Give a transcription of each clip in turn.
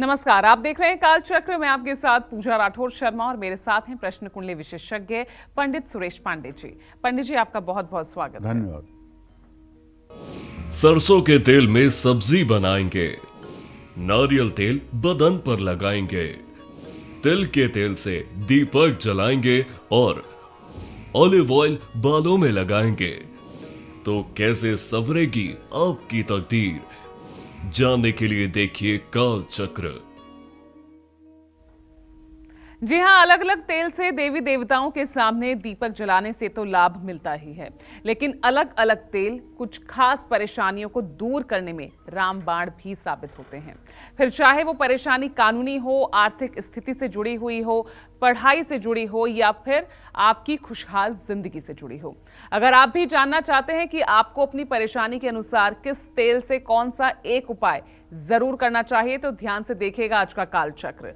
नमस्कार, आप देख रहे हैं काल चक्र में आपके साथ पूजा राठौर शर्मा और मेरे साथ हैं प्रश्न कुंडली विशेषज्ञ पंडित सुरेश पांडे जी। पंडित जी, आपका बहुत बहुत स्वागत है। धन्यवाद। सरसों के तेल में सब्जी बनाएंगे, नारियल तेल बदन पर लगाएंगे, तिल के तेल से दीपक जलाएंगे और ऑलिव ऑयल बालों में लगाएंगे तो कैसे संवरेगी आपकी तकदीर? जानने के लिए देखिए काल चक्र। जी हां, अलग अलग तेल से देवी देवताओं के सामने दीपक जलाने से तो लाभ मिलता ही है, लेकिन अलग अलग तेल कुछ खास परेशानियों को दूर करने में रामबाण भी साबित होते हैं। फिर चाहे वो परेशानी कानूनी हो, आर्थिक स्थिति से जुड़ी हुई हो, पढ़ाई से जुड़ी हो या फिर आपकी खुशहाल जिंदगी से जुड़ी हो। अगर आप भी जानना चाहते हैं कि आपको अपनी परेशानी के अनुसार किस तेल से कौन सा एक उपाय जरूर करना चाहिए, तो ध्यान से देखिएगा आज का काल चक्र।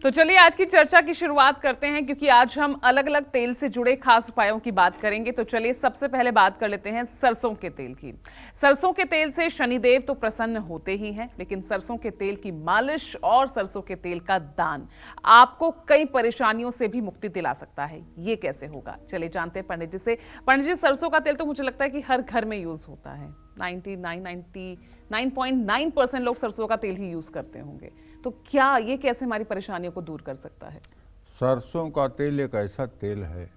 तो चलिए आज की चर्चा की शुरुआत करते हैं, क्योंकि आज हम अलग अलग तेल से जुड़े खास उपायों की बात करेंगे। तो चलिए सबसे पहले बात कर लेते हैं सरसों के तेल की। सरसों के तेल से शनिदेव तो प्रसन्न होते ही हैं, लेकिन सरसों के तेल की मालिश और सरसों के तेल का दान आपको कई परेशानियों से भी मुक्ति दिला सकता है। ये कैसे होगा, चलिए जानते हैं पंडित जी से। पंडित जी, सरसों का तेल तो मुझे लगता है कि हर घर में यूज होता है। 99.9% लोग सरसों का तेल ही यूज करते होंगे। तो क्या ये कैसे हमारी परेशानियों को दूर कर सकता है? सरसों का तेल एक ऐसा तेल है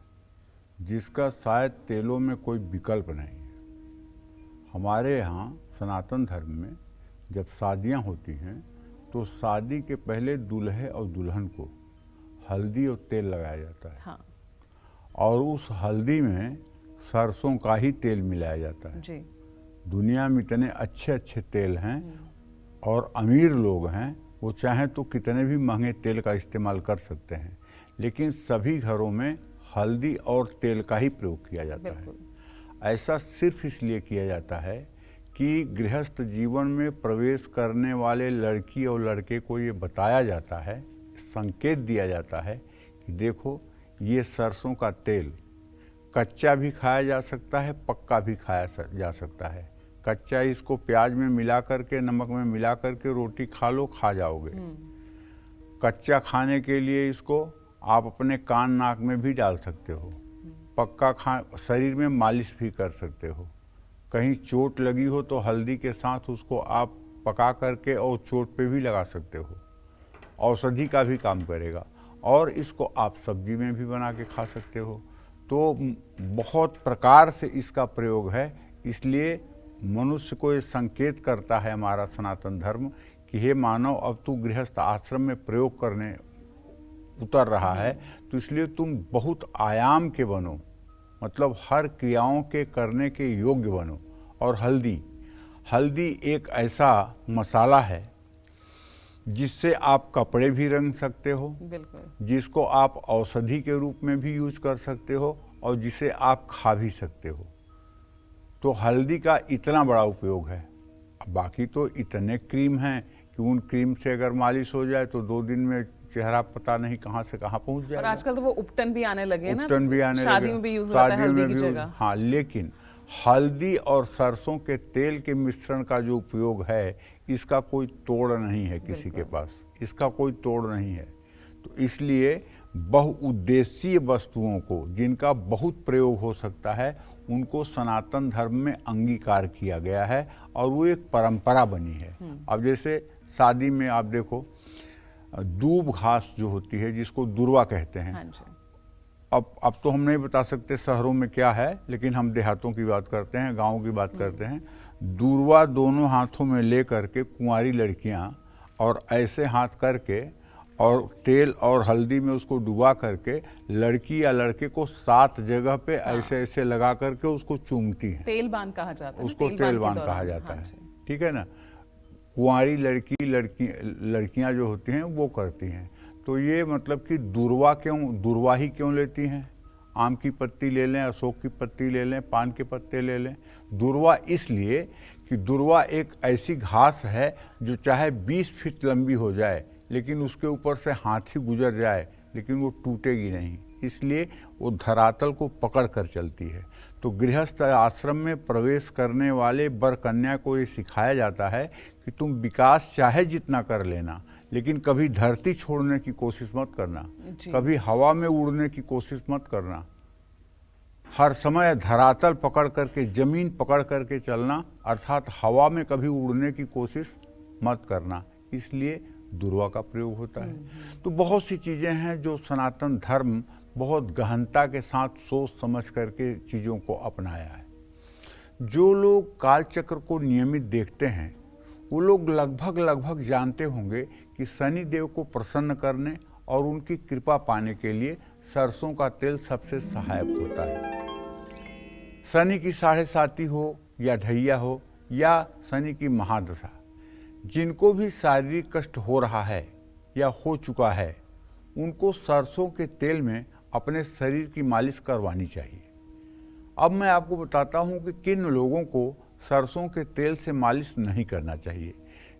जिसका शायद तेलों में कोई विकल्प नहीं है। हमारे यहाँ सनातन धर्म में जब शादियाँ होती हैं तो शादी के पहले दूल्हे और दुल्हन को हल्दी और तेल लगाया जाता है। हाँ। और उस हल्दी में सरसों का ही तेल मिलाया जाता है। जी। दुनिया में इतने अच्छे अच्छे तेल हैं और अमीर लोग हैं, वो चाहें तो कितने भी महंगे तेल का इस्तेमाल कर सकते हैं, लेकिन सभी घरों में हल्दी और तेल का ही प्रयोग किया जाता है। ऐसा सिर्फ इसलिए किया जाता है कि गृहस्थ जीवन में प्रवेश करने वाले लड़की और लड़के को ये बताया जाता है, संकेत दिया जाता है कि देखो, ये सरसों का तेल कच्चा भी खाया जा सकता है, पक्का भी खाया जा सकता है। कच्चा इसको प्याज में मिला करके, नमक में मिला करके रोटी खा लो, खा जाओगे। कच्चा खाने के लिए इसको आप अपने कान नाक में भी डाल सकते हो। पक्का शरीर में मालिश भी कर सकते हो। कहीं चोट लगी हो तो हल्दी के साथ उसको आप पका करके और चोट पे भी लगा सकते हो। औषधि का भी काम करेगा। और इसको आप सब्जी में भी बना के खा सकते हो। तो बहुत प्रकार से इसका प्रयोग है। इसलिए मनुष्य को ये संकेत करता है हमारा सनातन धर्म कि हे मानव, अब तू गृहस्थ आश्रम में प्रयोग करने उतर रहा है, तो इसलिए तुम बहुत आयाम के बनो, मतलब हर क्रियाओं के करने के योग्य बनो। और हल्दी एक ऐसा मसाला है जिससे आप कपड़े भी रंग सकते हो, जिसको आप औषधि के रूप में भी यूज कर सकते हो और जिसे आप खा भी सकते हो। तो हल्दी का इतना बड़ा उपयोग है। बाकी तो इतने क्रीम हैं कि उन क्रीम से अगर मालिश हो जाए तो 2 दिन में चेहरा पता नहीं कहाँ से कहाँ पहुँच जाएगा। और आजकल तो वो उपटन भी आने लगे ना, उपटन भी आने लगे, शादी में भी यूज होता है हल्दी की जगह। हाँ, लेकिन हल्दी और सरसों के तेल के मिश्रण का जो उपयोग है, इसका कोई तोड़ नहीं है किसी के पास, इसका कोई तोड़ नहीं है। तो इसलिए बहुउद्देशीय वस्तुओं को, जिनका बहुत प्रयोग हो सकता है, उनको सनातन धर्म में अंगीकार किया गया है और वो एक परंपरा बनी है। अब जैसे शादी में आप देखो, दूब घास जो होती है जिसको दुर्वा कहते हैं। हाँ जी। अब तो हम नहीं बता सकते शहरों में क्या है, लेकिन हम देहातों की बात करते हैं, गाँव की बात करते हैं। दूर्वा दोनों हाथों में ले करके कुंवारी लड़कियां, और ऐसे हाथ करके और तेल और हल्दी में उसको डुबा करके लड़की या लड़के को 7 जगह पे ऐसे ऐसे लगा करके उसको चूमती हैं। तेलबान कहा जाता है, उसको तेलबान कहा जाता है। ठीक है ना। कुंवारी लड़कियां जो होती हैं वो करती हैं। तो ये मतलब कि दुर्वा ही क्यों लेती हैं? आम की पत्ती ले लें, अशोक की पत्ती ले लें, पान के पत्ते ले लें। दुर्वा इसलिए कि दुर्वा एक ऐसी घास है जो चाहे 20 फीट लंबी हो जाए, लेकिन उसके ऊपर से हाथी गुजर जाए लेकिन वो टूटेगी नहीं, इसलिए वो धरातल को पकड़ कर चलती है। तो गृहस्थ आश्रम में प्रवेश करने वाले वर कन्या को ये सिखाया जाता है कि कि तुम विकास चाहे जितना कर लेना, लेकिन कभी धरती छोड़ने की कोशिश मत करना, कभी हवा में उड़ने की कोशिश मत करना। हर समय धरातल पकड़ करके, जमीन पकड़ करके चलना, अर्थात हवा में कभी उड़ने की कोशिश मत करना। इसलिए दुर्वा का प्रयोग होता है। तो बहुत सी चीज़ें हैं जो सनातन धर्म बहुत गहनता के साथ सोच समझ करके चीज़ों को अपनाया है। जो लोग कालचक्र को नियमित देखते हैं वो लोग लगभग जानते होंगे कि शनि देव को प्रसन्न करने और उनकी कृपा पाने के लिए सरसों का तेल सबसे सहायक होता है। शनि की 7.5 हो या ढैया हो या शनि की महादशा, जिनको भी शारीरिक कष्ट हो रहा है या हो चुका है, उनको सरसों के तेल में अपने शरीर की मालिश करवानी चाहिए। अब मैं आपको बताता हूँ कि किन लोगों को सरसों के तेल से मालिश नहीं करना चाहिए।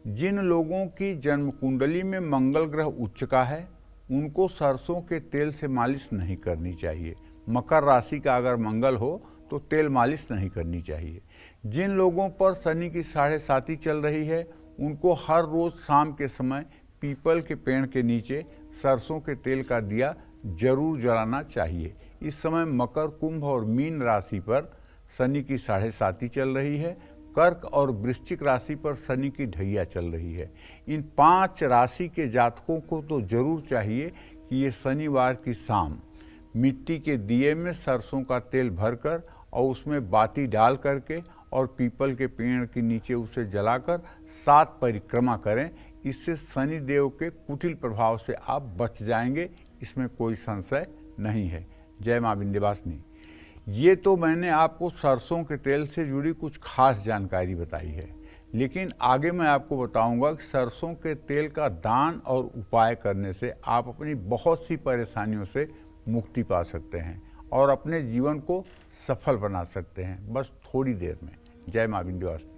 जिन लोगों की जन्म कुंडली में मंगल ग्रह उच्च का है, उनको सरसों के तेल से मालिश नहीं करनी चाहिए। मकर राशि का अगर मंगल हो तो तेल मालिश नहीं करनी चाहिए। जिन लोगों पर शनि की 7.5 चल रही है, उनको हर रोज़ शाम के समय पीपल के पेड़ के नीचे सरसों के तेल का दिया जरूर जलाना चाहिए। इस समय मकर, कुंभ और मीन राशि पर शनि की 7.5 चल रही है। कर्क और वृश्चिक राशि पर शनि की ढैया चल रही है। इन 5 राशि के जातकों को तो जरूर चाहिए कि ये शनिवार की शाम मिट्टी के दिए में सरसों का तेल भरकर और उसमें बाती डाल करके और पीपल के पेड़ के नीचे उसे जलाकर 7 परिक्रमा करें। इससे शनि देव के कुटिल प्रभाव से आप बच जाएंगे, इसमें कोई संशय नहीं है। जय मां विंध्यवासिनी। ये तो मैंने आपको सरसों के तेल से जुड़ी कुछ खास जानकारी बताई है, लेकिन आगे मैं आपको बताऊंगा कि सरसों के तेल का दान और उपाय करने से आप अपनी बहुत सी परेशानियों से मुक्ति पा सकते हैं और अपने जीवन को सफल बना सकते हैं, बस थोड़ी देर में। जय मां विंध्यवासिनी।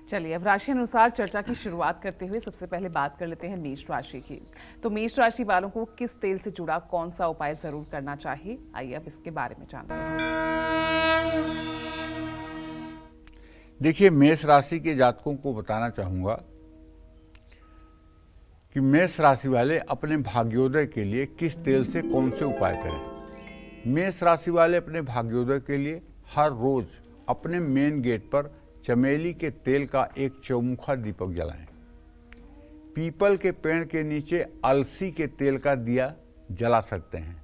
चलिए अब राशि अनुसार चर्चा की शुरुआत करते हुए सबसे पहले बात कर लेते हैं मेष राशि की। तो मेष राशि वालों को किस तेल से जुड़ा कौन सा उपाय जरूर करना चाहिए, आइए अब इसके बारे में जानते हैं। देखिए, मेष राशि के जातकों को बताना चाहूंगा कि मेष राशि वाले अपने भाग्योदय के लिए किस तेल से कौन से उपाय करें। मेष राशि वाले अपने भाग्योदय के लिए हर रोज अपने मेन गेट पर चमेली के तेल का एक चौमुखा दीपक जलाएं। पीपल के पेड़ के नीचे अलसी के तेल का दिया जला सकते हैं।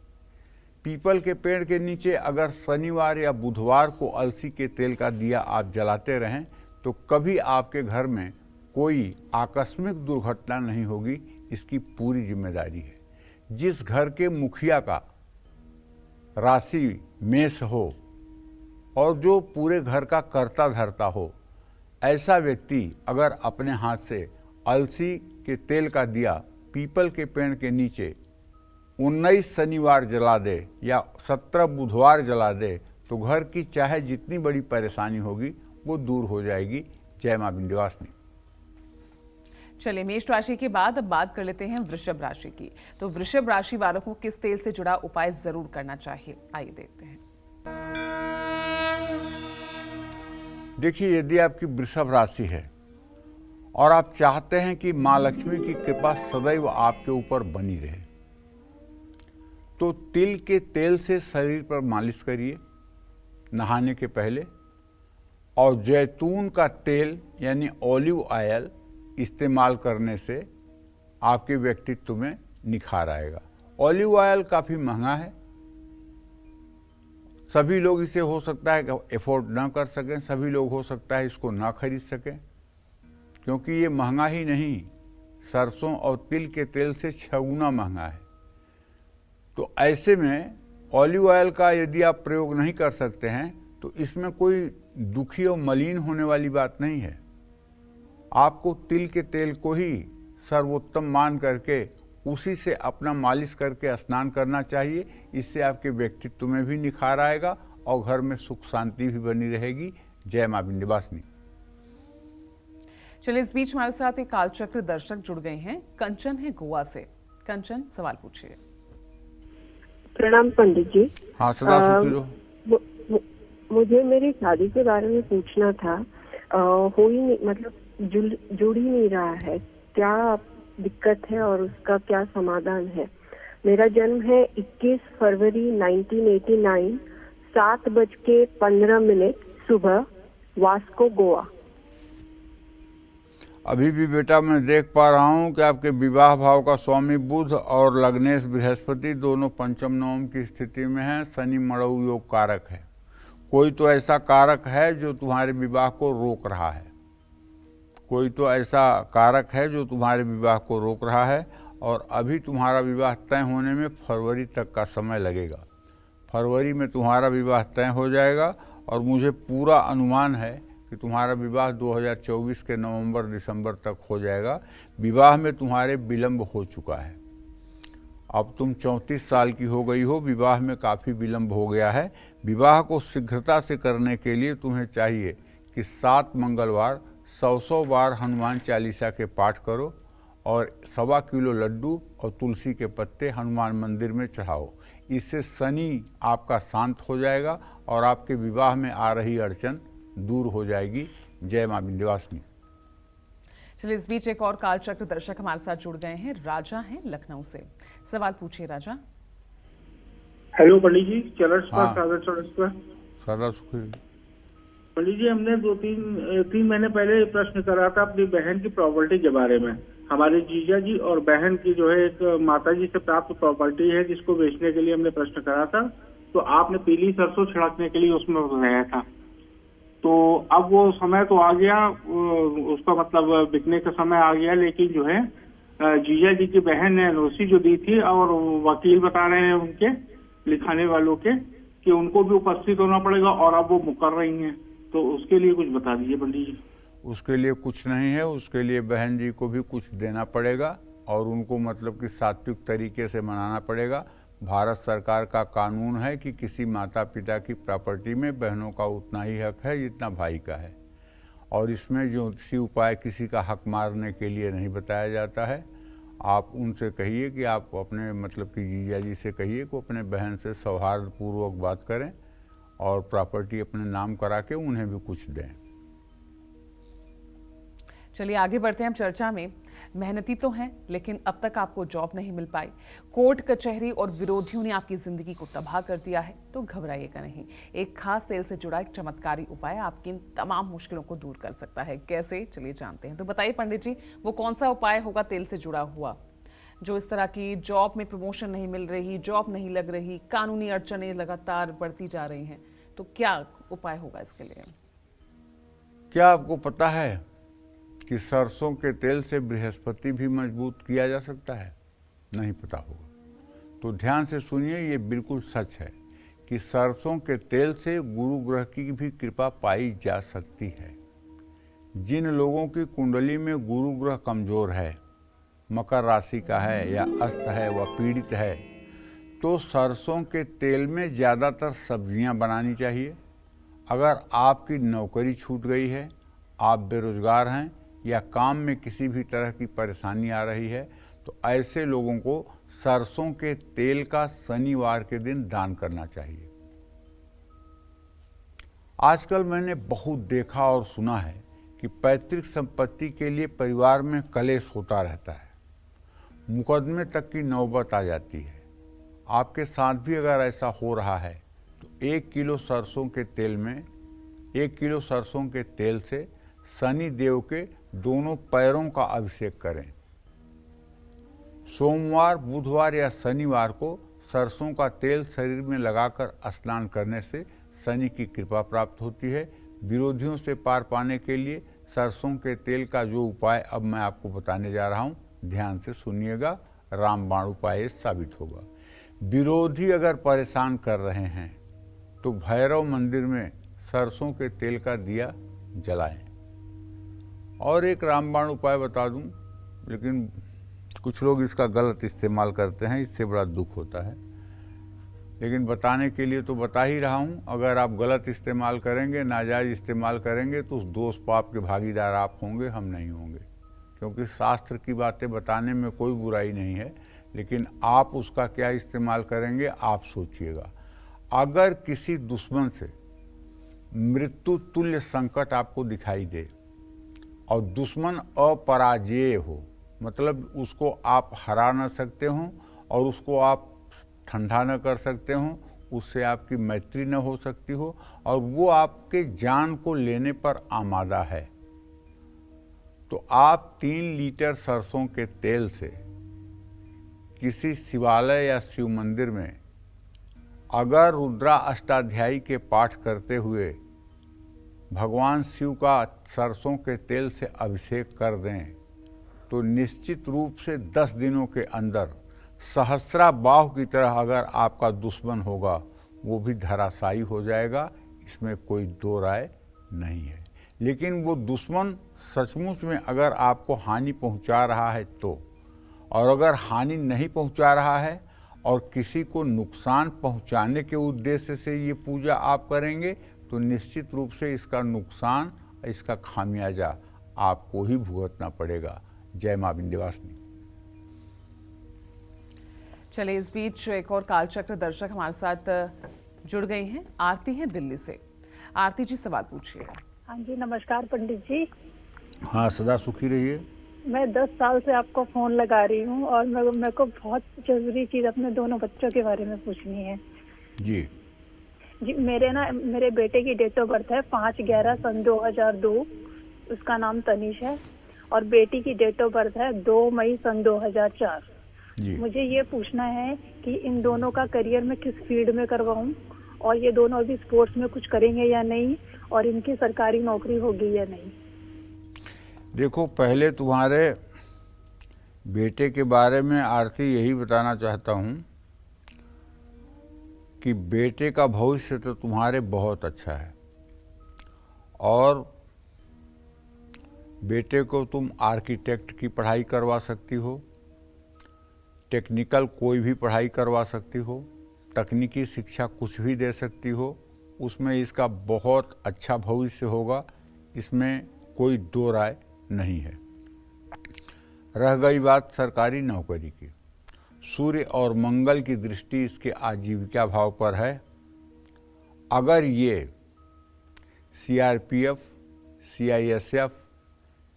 पीपल के पेड़ के नीचे अगर शनिवार या बुधवार को अलसी के तेल का दिया आप जलाते रहें तो कभी आपके घर में कोई आकस्मिक दुर्घटना नहीं होगी, इसकी पूरी जिम्मेदारी है। जिस घर के मुखिया का राशि मेष हो और जो पूरे घर का कर्ता धर्ता हो, ऐसा व्यक्ति अगर अपने हाथ से अलसी के तेल का दिया पीपल के पेड़ के नीचे 19 शनिवार जला दे या 17 बुधवार जला दे तो घर की चाहे जितनी बड़ी परेशानी होगी वो दूर हो जाएगी। जय मां विंध्यवासिनी। चलिए मेष राशि के बाद अब बात कर लेते हैं वृषभ राशि की। तो वृषभ राशि वालों को किस तेल से जुड़ा उपाय जरूर करना चाहिए, आइए देखते हैं। देखिए, यदि आपकी वृषभ राशि है और आप चाहते हैं कि मां लक्ष्मी की कृपा सदैव आपके ऊपर बनी रहे, तो तिल के तेल से शरीर पर मालिश करिए नहाने के पहले, और जैतून का तेल यानी ऑलिव ऑयल इस्तेमाल करने से आपके व्यक्तित्व में निखार आएगा। ऑलिव ऑयल काफ़ी महंगा है, सभी लोग इसे हो सकता है कि एफोर्ड ना कर सकें, सभी लोग हो सकता है इसको ना खरीद सकें, क्योंकि ये महंगा ही नहीं, सरसों और तिल के तेल से 6 गुना महंगा है। तो ऐसे में ऑलिव ऑयल का यदि आप प्रयोग नहीं कर सकते हैं तो इसमें कोई दुखी और मलिन होने वाली बात नहीं है। आपको तिल के तेल को ही सर्वोत्तम मान करके उसी से अपना मालिश करके स्नान करना चाहिए। इससे आपके व्यक्तित्व में भी निखार आएगा और घर में सुख शांति भी बनी रहेगी। जय मां विंध्यवासिनी। चलिए इस बीच हमारे साथ एक कालचक्र दर्शक जुड़ गए हैं, कंचन है गोवा से। कंचन, सवाल पूछिए। प्रणाम पंडित जी। हाँ, सदा सुखी रहो। मुझे मेरी शादी के बारे में पूछना था। हो ही नहीं, मतलब जुड़ ही नहीं रहा है, क्या दिक्कत है और उसका क्या समाधान है? मेरा जन्म है 21 फरवरी 1989, 7:15 सुबह, वास्को, गोवा। अभी भी बेटा मैं देख पा रहा हूँ कि आपके विवाह भाव का स्वामी बुध और लग्नेश बृहस्पति दोनों पंचम नवम की स्थिति में हैं। शनि मड़ऊ योग कारक है। कोई तो ऐसा कारक है जो तुम्हारे विवाह को रोक रहा है, कोई तो ऐसा कारक है जो तुम्हारे विवाह को रोक रहा है, और अभी तुम्हारा विवाह तय होने में फरवरी तक का समय लगेगा। फरवरी में तुम्हारा विवाह तय हो जाएगा और मुझे पूरा अनुमान है कि तुम्हारा विवाह 2024 के नवंबर दिसंबर तक हो जाएगा। विवाह में तुम्हारे विलंब हो चुका है। अब तुम 34 साल की हो गई हो, विवाह में काफ़ी विलंब हो गया है। विवाह को शीघ्रता से करने के लिए तुम्हें चाहिए कि 7 मंगलवार 100 बार हनुमान चालीसा के पाठ करो और 1.25 किलो लड्डू और तुलसी के पत्ते हनुमान मंदिर में चढ़ाओ। इससे शनि आपका शांत हो जाएगा और आपके विवाह में आ रही अड़चन दूर हो जाएगी। जय मां विंध्यवासिनी। चलिए, इस बीच एक और कालचक्र दर्शक हमारे साथ जुड़ गए हैं। राजा हैं लखनऊ से। सवाल पूछिए राजा। हेलो पंडित जी, चरस हाँ। पर चरस पर सदा सुखी। पंडित जी, हमने 2-3 महीने पहले प्रश्न करा था अपनी बहन की प्रॉपर्टी के बारे में। हमारे जीजा जी और बहन की जो है एक माता जी से प्राप्त प्रॉपर्टी है जिसको बेचने के लिए हमने प्रश्न करा था। तो आपने पीली सरसों छिड़कने के लिए उसमें बताया था। तो अब वो समय तो आ गया, उसका मतलब बिकने का समय आ गया, लेकिन जो है जीजा जी की बहन ने एनओसी जो दी थी और वकील बता रहे हैं उनके लिखाने वालों के कि उनको भी उपस्थित होना पड़ेगा और अब वो मुकर रही हैं। तो उसके लिए कुछ बता दीजिए पंडित जी। उसके लिए कुछ नहीं है, उसके लिए बहन जी को भी कुछ देना पड़ेगा और उनको मतलब कि सात्विक तरीके से मनाना पड़ेगा। भारत सरकार का कानून है कि किसी माता पिता की प्रॉपर्टी में बहनों का उतना ही हक है जितना भाई का है, और इसमें ज्योतिषी उपाय किसी का हक मारने के लिए नहीं बताया जाता है। आप उनसे कहिए कि आप अपने मतलब कि जीजा जी से कहिए कि अपने बहन से सौहार्दपूर्वक बात करें और प्रॉपर्टी अपने नाम करा के उन्हें भी कुछ दें। चलिए आगे बढ़ते हैं हम चर्चा में। मेहनती तो हैं लेकिन अब तक आपको जॉब नहीं मिल पाई, कोर्ट कचहरी और विरोधियों ने आपकी जिंदगी को तबाह कर दिया है, तो घबराइएगा नहीं। एक खास तेल से जुड़ा एक चमत्कारी उपाय आपकी इन तमाम मुश्किलों को दूर कर सकता है। कैसे, चलिए जानते हैं। तो बताइए पंडित जी, वो कौन सा उपाय होगा तेल से जुड़ा हुआ, जो इस तरह की जॉब में प्रमोशन नहीं मिल रही, जॉब नहीं लग रही, कानूनी अड़चनें लगातार बढ़ती जा रही हैं, तो क्या उपाय होगा इसके लिए? क्या आपको पता है कि सरसों के तेल से बृहस्पति भी मजबूत किया जा सकता है? नहीं पता होगा तो ध्यान से सुनिए, ये बिल्कुल सच है कि सरसों के तेल से गुरु ग्रह की भी कृपा पाई जा सकती है। जिन लोगों की कुंडली में गुरु ग्रह कमजोर है, मकर राशि का है या अस्त है, वह पीड़ित है, तो सरसों के तेल में ज़्यादातर सब्जियां बनानी चाहिए। अगर आपकी नौकरी छूट गई है, आप बेरोजगार हैं या काम में किसी भी तरह की परेशानी आ रही है, तो ऐसे लोगों को सरसों के तेल का शनिवार के दिन दान करना चाहिए। आजकल मैंने बहुत देखा और सुना है कि पैतृक संपत्ति के लिए परिवार में कलेश होता रहता है, मुकदमे तक की नौबत आ जाती है। आपके साथ भी अगर ऐसा हो रहा है तो 1 किलो सरसों के तेल में 1 किलो सरसों के तेल से शनि देव के दोनों पैरों का अभिषेक करें। सोमवार, बुधवार या शनिवार को सरसों का तेल शरीर में लगाकर स्नान करने से शनि की कृपा प्राप्त होती है। विरोधियों से पार पाने के लिए सरसों के तेल का जो उपाय अब मैं आपको बताने जा रहा हूं, ध्यान से सुनिएगा, रामबाण उपाय साबित होगा। विरोधी अगर परेशान कर रहे हैं तो भैरव मंदिर में सरसों के तेल का दिया जलाएं। और एक रामबाण उपाय बता दूं, लेकिन कुछ लोग इसका गलत इस्तेमाल करते हैं, इससे बड़ा दुख होता है, लेकिन बताने के लिए तो बता ही रहा हूं। अगर आप गलत इस्तेमाल करेंगे, नाजायज इस्तेमाल करेंगे, तो उस दोष पाप के भागीदार आप होंगे, हम नहीं होंगे। क्योंकि शास्त्र की बातें बताने में कोई बुराई नहीं है, लेकिन आप उसका क्या इस्तेमाल करेंगे आप सोचिएगा। अगर किसी दुश्मन से मृत्यु तुल्य संकट आपको दिखाई दे, और दुश्मन अपराजेय हो, मतलब उसको आप हरा न सकते हो और उसको आप ठंडा न कर सकते हो, उससे आपकी मैत्री न हो सकती हो और वो आपके जान को लेने पर आमादा है, तो आप 3 लीटर सरसों के तेल से किसी शिवालय या शिव मंदिर में अगर रुद्रा अष्टाध्यायी के पाठ करते हुए भगवान शिव का सरसों के तेल से अभिषेक कर दें तो निश्चित रूप से 10 दिनों के अंदर सहस्रा बाहु की तरह अगर आपका दुश्मन होगा वो भी धराशायी हो जाएगा, इसमें कोई दो राय नहीं है। लेकिन वो दुश्मन सचमुच में अगर आपको हानि पहुंचा रहा है तो, और अगर हानि नहीं पहुंचा रहा है और किसी को नुकसान पहुंचाने के उद्देश्य से ये पूजा आप करेंगे तो निश्चित रूप से इसका नुकसान, इसका खामियाजा आपको ही भुगतना पड़ेगा। जय मां विंध्यवासिनी। चलिए, इस बीच एक और कालचक्र दर्शक हमारे साथ जुड़ गई हैं। आरती हैं दिल्ली से। आरती जी, सवाल पूछिए। हाँ जी, नमस्कार पंडित जी। हाँ, सदा सुखी रहिए। मैं 10 साल से आपको फोन लगा रही हूँ और मेरे को बहुत जरूरी चीज अपने दोनों बच्चों के बारे में पूछनी है। जी जी, मेरे बेटे की डेट ऑफ बर्थ है 5/11/2002, उसका नाम तनिष है, और बेटी की डेट ऑफ बर्थ है 2 मई 2004। जी। मुझे ये पूछना है कि इन दोनों का करियर में किस फील्ड में करवाऊं और ये दोनों अभी स्पोर्ट्स में कुछ करेंगे या नहीं, और इनकी सरकारी नौकरी होगी या नहीं। देखो, पहले तुम्हारे बेटे के बारे में आरती यही बताना चाहता हूँ कि बेटे का भविष्य तो तुम्हारे बहुत अच्छा है और बेटे को तुम आर्किटेक्ट की पढ़ाई करवा सकती हो, टेक्निकल कोई भी पढ़ाई करवा सकती हो, तकनीकी शिक्षा कुछ भी दे सकती हो, उसमें इसका बहुत अच्छा भविष्य होगा, इसमें कोई दो राय नहीं है। रह गई बात सरकारी नौकरी की, सूर्य और मंगल की दृष्टि इसके आजीविका भाव पर है। अगर ये CRPF, CISF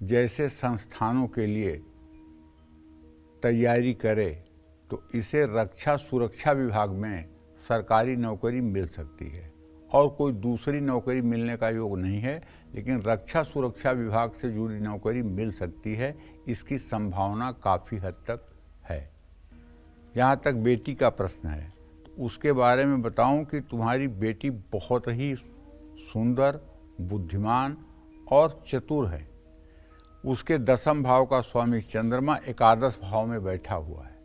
जैसे संस्थानों के लिए तैयारी करे तो इसे रक्षा सुरक्षा विभाग में सरकारी नौकरी मिल सकती है और कोई दूसरी नौकरी मिलने का योग नहीं है, लेकिन रक्षा सुरक्षा विभाग से जुड़ी नौकरी मिल सकती है, इसकी संभावना काफ़ी हद तक है। जहाँ तक बेटी का प्रश्न है तो उसके बारे में बताऊं कि तुम्हारी बेटी बहुत ही सुंदर, बुद्धिमान और चतुर है। उसके 10वें भाव का स्वामी चंद्रमा एकादश भाव में बैठा हुआ है।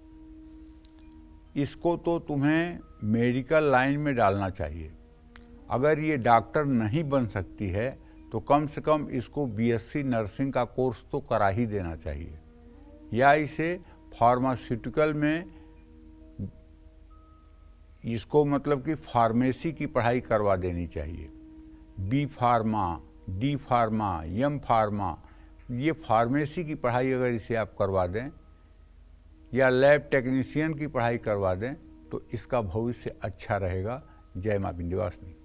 इसको तो तुम्हें मेडिकल लाइन में डालना चाहिए। अगर ये डॉक्टर नहीं बन सकती है तो कम से कम इसको BSc नर्सिंग का कोर्स तो करा ही देना चाहिए, या इसे फार्मास्यूटिकल में इसको मतलब कि फार्मेसी की पढ़ाई करवा देनी चाहिए। B pharma, D pharma, M pharma, ये फार्मेसी की पढ़ाई अगर इसे आप करवा दें या लैब टेक्नीशियन की पढ़ाई करवा दें तो इसका भविष्य अच्छा रहेगा। जय मां विंध्यवासिनी।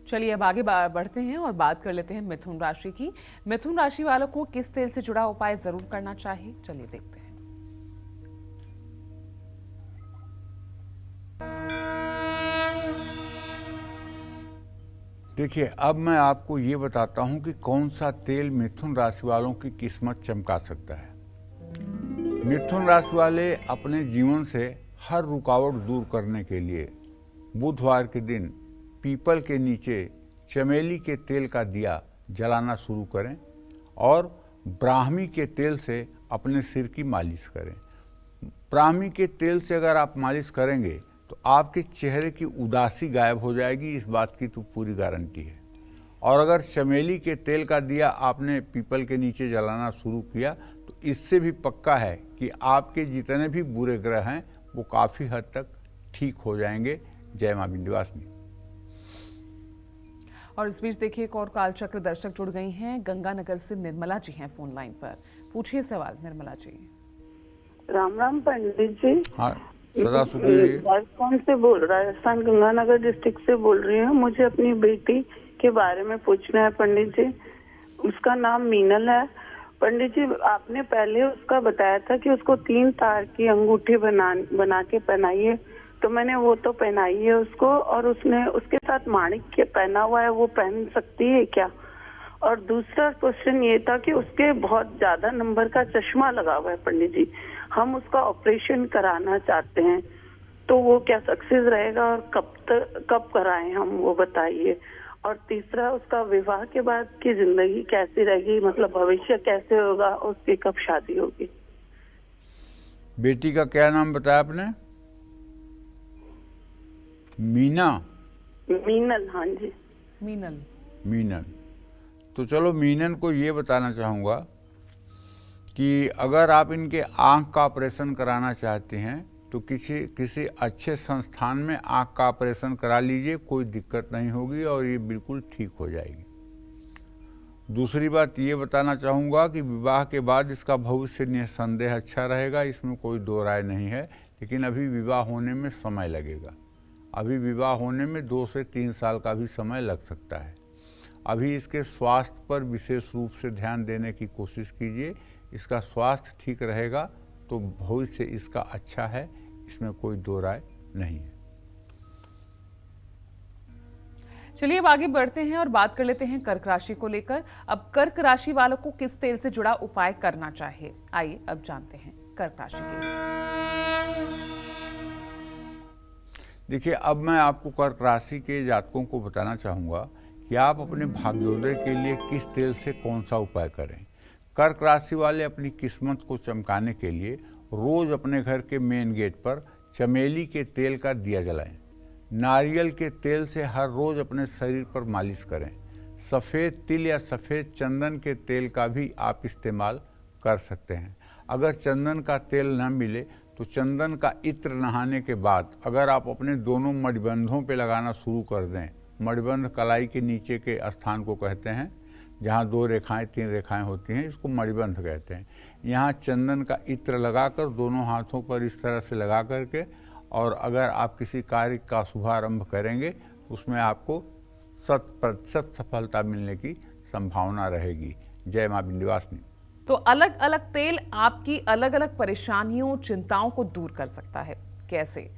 चलिए, अब आगे बढ़ते हैं और बात कर लेते हैं मिथुन राशि की। मिथुन राशि वालों को किस तेल से जुड़ा उपाय जरूर करना चाहिए, चलिए देखते हैं। देखिए, अब मैं आपको ये बताता हूं कि कौन सा तेल मिथुन राशि वालों की किस्मत चमका सकता है। मिथुन राशि वाले अपने जीवन से हर रुकावट दूर करने के लिए बुधवार के दिन पीपल के नीचे चमेली के तेल का दिया जलाना शुरू करें और ब्राह्मी के तेल से अपने सिर की मालिश करें। ब्राह्मी के तेल से अगर आप मालिश करेंगे तो आपके चेहरे की उदासी गायब हो जाएगी, इस बात की तो पूरी गारंटी है। और अगर चमेली के तेल का दिया आपने पीपल के नीचे जलाना शुरू किया तो इससे भी पक्का है कि आपके जितने भी बुरे ग्रह हैं वो काफ़ी हद तक ठीक हो जाएंगे। जय मां विंध्यवासिनी। और इस बीच देखिए, एक और कालचक्र दर्शक जुड़ गई हैं। गंगानगर से निर्मला जी हैं फोन लाइन पर। पूछिए सवाल निर्मला जी। राम राम पंडित जी। हाँ, सदा सुखी रहिए। राजस्थान से राजस्थान गंगानगर डिस्ट्रिक्ट से बोल रही हूँ। मुझे अपनी बेटी के बारे में पूछना है पंडित जी। उसका नाम मीनल है। पंडित जी, आपने पहले उसका बताया था कि उसको 3 तार की अंगूठी बना के पहनाइए, तो मैंने वो तो पहनाई है उसको, और उसने उसके साथ माणिक्य पहना हुआ है, वो पहन सकती है क्या? और दूसरा क्वेश्चन ये था कि उसके बहुत ज्यादा नंबर का चश्मा लगा हुआ है पंडित जी, हम उसका ऑपरेशन कराना चाहते हैं, तो वो क्या सक्सेस रहेगा और कब कराएं हम, वो बताइए। और तीसरा, उसका विवाह के बाद की जिंदगी कैसी रहेगी, मतलब भविष्य कैसे होगा, उसकी कब शादी होगी? बेटी का क्या नाम बताया आपने? मीना? मीनल, हाँ जी। मीनल। मीनन। तो चलो मीनन को ये बताना चाहूँगा कि अगर आप इनके आँख का ऑपरेशन कराना चाहते हैं तो किसी अच्छे संस्थान में आँख का ऑपरेशन करा लीजिए, कोई दिक्कत नहीं होगी और ये बिल्कुल ठीक हो जाएगी। दूसरी बात ये बताना चाहूँगा कि विवाह के बाद इसका भविष्य निसंदेह अच्छा रहेगा, इसमें कोई दो राय नहीं है, लेकिन अभी विवाह होने में समय लगेगा। अभी विवाह होने में 2 से 3 साल का भी समय लग सकता है। अभी इसके स्वास्थ्य पर विशेष रूप से ध्यान देने की कोशिश कीजिए। इसका स्वास्थ्य ठीक रहेगा तो भविष्य इसका अच्छा है, इसमें कोई दो राय नहीं है। चलिए अब आगे बढ़ते हैं और बात कर लेते हैं कर्क राशि को लेकर। अब कर्क राशि वालों को किस तेल से जुड़ा उपाय करना चाहिए, आइए अब जानते हैं कर्क राशि के। देखिए, अब मैं आपको कर्क राशि के जातकों को बताना चाहूँगा कि आप अपने भाग्योदय के लिए किस तेल से कौन सा उपाय करें। कर्क राशि वाले अपनी किस्मत को चमकाने के लिए रोज अपने घर के मेन गेट पर चमेली के तेल का दिया जलाएं। नारियल के तेल से हर रोज अपने शरीर पर मालिश करें। सफ़ेद तिल या सफ़ेद चंदन के तेल का भी आप इस्तेमाल कर सकते हैं। अगर चंदन का तेल न मिले तो चंदन का इत्र नहाने के बाद अगर आप अपने दोनों मणिबंधों पे लगाना शुरू कर दें, मणिबंध कलाई के नीचे के स्थान को कहते हैं, जहाँ 2 रेखाएं 3 रेखाएं होती हैं, इसको मणिबंध कहते हैं। यहाँ चंदन का इत्र लगाकर दोनों हाथों पर इस तरह से लगा करके, और अगर आप किसी कार्य का शुभारंभ करेंगे तो उसमें आपको 100% सफलता मिलने की संभावना रहेगी। जय माँ विंध्यवासिनी। तो अलग अलग तेल आपकी अलग अलग परेशानियों, चिंताओं को दूर कर सकता है। कैसे,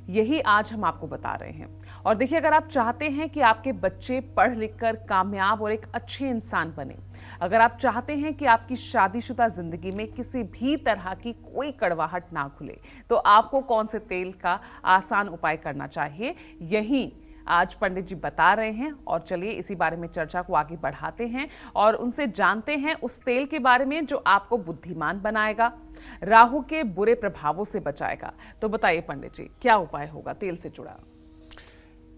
यही आज हम आपको बता रहे हैं। और देखिए, अगर आप चाहते हैं कि आपके बच्चे पढ़ लिख कर कामयाब और एक अच्छे इंसान बने, अगर आप चाहते हैं कि आपकी शादीशुदा जिंदगी में किसी भी तरह की कोई कड़वाहट ना खुले, तो आपको कौन से तेल का आसान उपाय करना चाहिए, यही आज पंडित जी बता रहे हैं। और चलिए इसी बारे में चर्चा को आगे बढ़ाते हैं और उनसे जानते हैं उस तेल के बारे में जो आपको बुद्धिमान बनाएगा, राहु के बुरे प्रभावों से बचाएगा। तो बताइए पंडित जी, क्या उपाय होगा तेल से जुड़ा?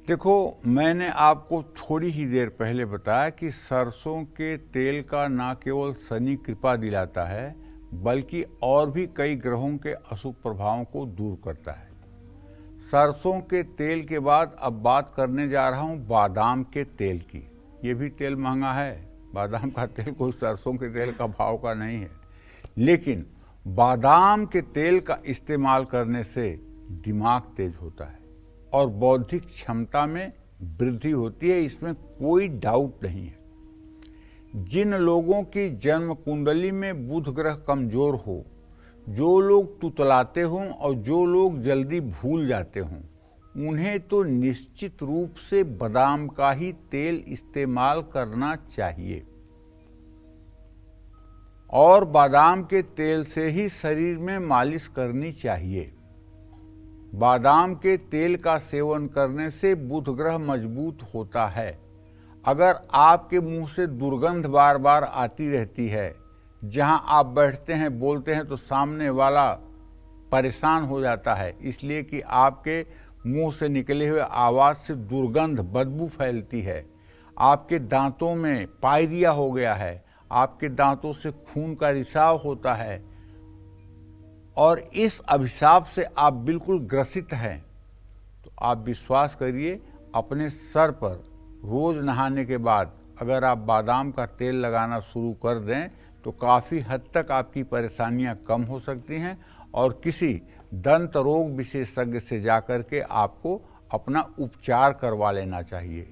देखो, मैंने आपको थोड़ी ही देर पहले बताया कि सरसों के तेल का न केवल शनि कृपा दिलाता है, बल्कि और भी कई ग्रहों के अशुभ प्रभावों को दूर करता है। सरसों के तेल के बाद अब बात करने जा रहा हूँ बादाम के तेल की। ये भी तेल महंगा है, बादाम का तेल कोई सरसों के तेल का भाव का नहीं है, लेकिन बादाम के तेल का इस्तेमाल करने से दिमाग तेज होता है और बौद्धिक क्षमता में वृद्धि होती है, इसमें कोई डाउट नहीं है। जिन लोगों की जन्म कुंडली में बुध ग्रह कमजोर हो, जो लोग तुतलाते हों और जो लोग जल्दी भूल जाते हों, उन्हें तो निश्चित रूप से बादाम का ही तेल इस्तेमाल करना चाहिए और बादाम के तेल से ही शरीर में मालिश करनी चाहिए। बादाम के तेल का सेवन करने से बुध ग्रह मजबूत होता है। अगर आपके मुंह से दुर्गंध बार बार आती रहती है, जहां आप बैठते हैं बोलते हैं तो सामने वाला परेशान हो जाता है, इसलिए कि आपके मुंह से निकले हुए आवाज से दुर्गंध बदबू फैलती है। आपके दांतों में पायरिया हो गया है, आपके दांतों से खून का रिसाव होता है और इस अभिशाप से आप बिल्कुल ग्रसित हैं, तो आप विश्वास करिए, अपने सर पर रोज नहाने के बाद अगर आप बादाम का तेल लगाना शुरू कर दें तो काफ़ी हद तक आपकी परेशानियां कम हो सकती हैं और किसी दंत रोग विशेषज्ञ से जाकर के आपको अपना उपचार करवा लेना चाहिए।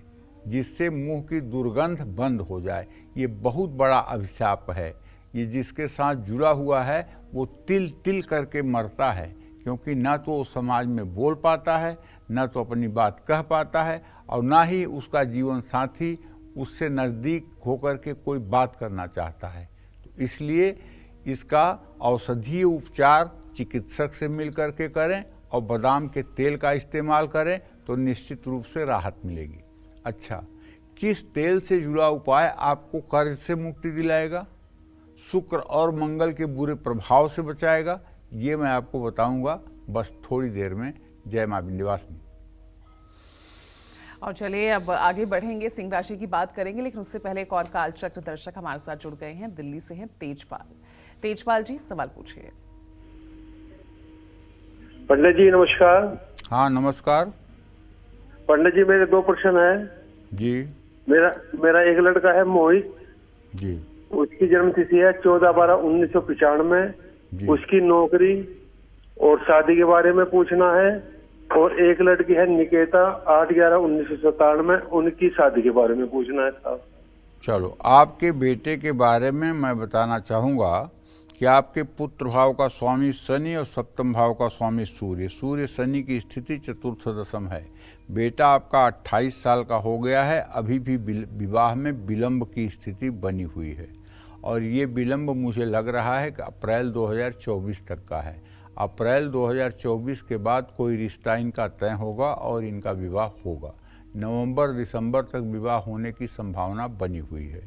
जिससे मुंह की दुर्गंध बंद हो जाए। ये बहुत बड़ा अभिशाप है। ये जिसके साथ जुड़ा हुआ है वो तिल तिल करके मरता है, क्योंकि ना तो वो समाज में बोल पाता है, ना तो अपनी बात कह पाता है, और ना ही उसका जीवन साथी उससे नज़दीक होकर के कोई बात करना चाहता है। तो इसलिए इसका औषधीय उपचार चिकित्सक से मिल करके करें और बादाम के तेल का इस्तेमाल करें तो निश्चित रूप से राहत मिलेगी। अच्छा, किस तेल से जुड़ा उपाय आपको कर्ज से मुक्ति दिलाएगा, शुक्र और मंगल के बुरे प्रभाव से बचाएगा, ये मैं आपको बताऊंगा बस थोड़ी देर में। जय मां विंध्यवासिनी। और चलिए अब आगे बढ़ेंगे, सिंह राशि की बात करेंगे, लेकिन उससे पहले एक और कालचक्र दर्शक हमारे साथ जुड़ गए हैं। दिल्ली से हैं तेजपाल। तेजपाल जी, सवाल पूछिए। पंडित जी नमस्कार। हाँ नमस्कार। पंडित जी मेरे 2 प्रश्न है जी। मेरा एक लड़का है मोहित जी। उसकी जन्म तिथि है 14/12/1995। जी। उसकी नौकरी और शादी के बारे में पूछना है। और एक लड़की है निकेता 8/11/1997, उनकी शादी के बारे में पूछना है साहब। चलो, आपके बेटे के बारे में मैं बताना चाहूँगा कि आपके पुत्र भाव का स्वामी शनि और सप्तम भाव का स्वामी सूर्य, सूर्य शनि की स्थिति चतुर्थ दशम है। बेटा आपका 28 साल का हो गया है, अभी भी विवाह में विलंब की स्थिति बनी हुई है, और ये विलंब मुझे लग रहा है कि अप्रैल 2024 तक का है। अप्रैल 2024 के बाद कोई रिश्ता इनका तय होगा और इनका विवाह होगा। नवंबर दिसंबर तक विवाह होने की संभावना बनी हुई है।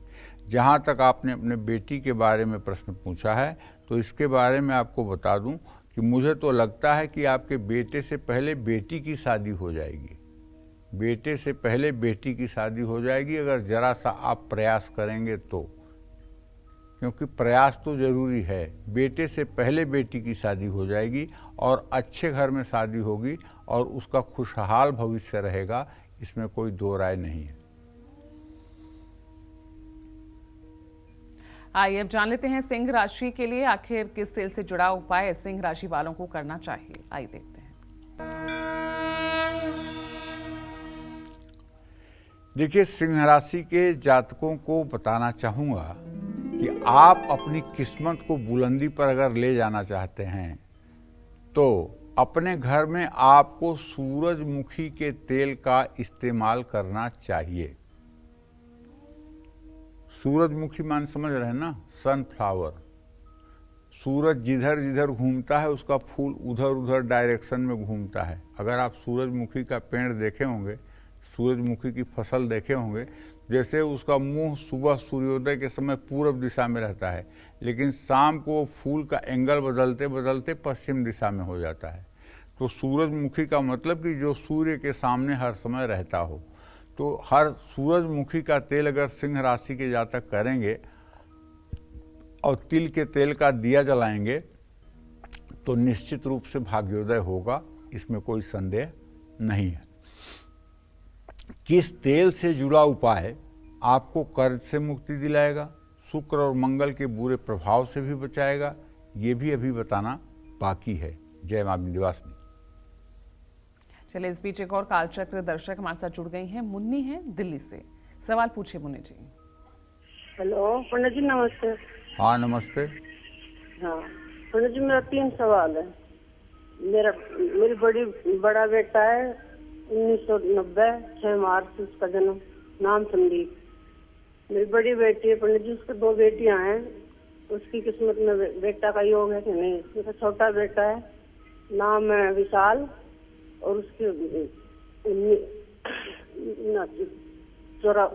जहाँ तक आपने अपने बेटी के बारे में प्रश्न पूछा है, तो इसके बारे में आपको बता दूं कि मुझे तो लगता है कि आपके बेटे से पहले बेटी की शादी हो जाएगी। बेटे से पहले बेटी की शादी हो जाएगी अगर ज़रा सा आप प्रयास करेंगे तो, क्योंकि प्रयास तो ज़रूरी है। बेटे से पहले बेटी की शादी हो जाएगी और अच्छे घर में शादी होगी और उसका खुशहाल भविष्य रहेगा, इसमें कोई दो राय नहीं है। आइए अब जान लेते हैं सिंह राशि के लिए आखिर किस तेल से जुड़ा उपाय सिंह राशि वालों को करना चाहिए। आइए देखते हैं। देखिए, सिंह राशि के जातकों को बताना चाहूँगा कि आप अपनी किस्मत को बुलंदी पर अगर ले जाना चाहते हैं तो अपने घर में आपको सूरजमुखी के तेल का इस्तेमाल करना चाहिए। सूरजमुखी मान समझ रहे हैं ना, सनफ्लावर। सूरज जिधर जिधर घूमता है उसका फूल उधर उधर डायरेक्शन में घूमता है। अगर आप सूरजमुखी का पेड़ देखे होंगे, सूरजमुखी की फसल देखे होंगे, जैसे उसका मुंह सुबह सूर्योदय के समय पूर्व दिशा में रहता है, लेकिन शाम को फूल का एंगल बदलते बदलते पश्चिम दिशा में हो जाता है। तो सूरजमुखी का मतलब कि जो सूर्य के सामने हर समय रहता हो। तो हर सूरजमुखी का तेल अगर सिंह राशि के जातक करेंगे और तिल के तेल का दिया जलाएंगे तो निश्चित रूप से भाग्योदय होगा, इसमें कोई संदेह नहीं है। किस तेल से जुड़ा उपाय आपको कर्ज से मुक्ति दिलाएगा, शुक्र और मंगल के बुरे प्रभाव से भी बचाएगा, ये भी अभी बताना बाकी है। जय मां विंध्यवासिनी। चलिए, इस बीच एक और कालचक्र दर्शक हमारे साथ जुड़ गई हैं। मुन्नी है दिल्ली से। सवाल पूछिए मुन्नी जी। हेलो पंडित जी नमस्ते। हाँ नमस्ते। हाँ पंडित जी, मेरा 3 सवाल है। मेरी बड़ा बेटा है 1990, 6 मार्च उसका जन्म, नाम संदीप। मेरी बड़ी बेटी है पंडित जी, उसके 2 बेटियां हैं। उसकी किस्मत में बेटा का योग है कि नहीं? मेरा छोटा बेटा है, नाम है विशाल, और उसके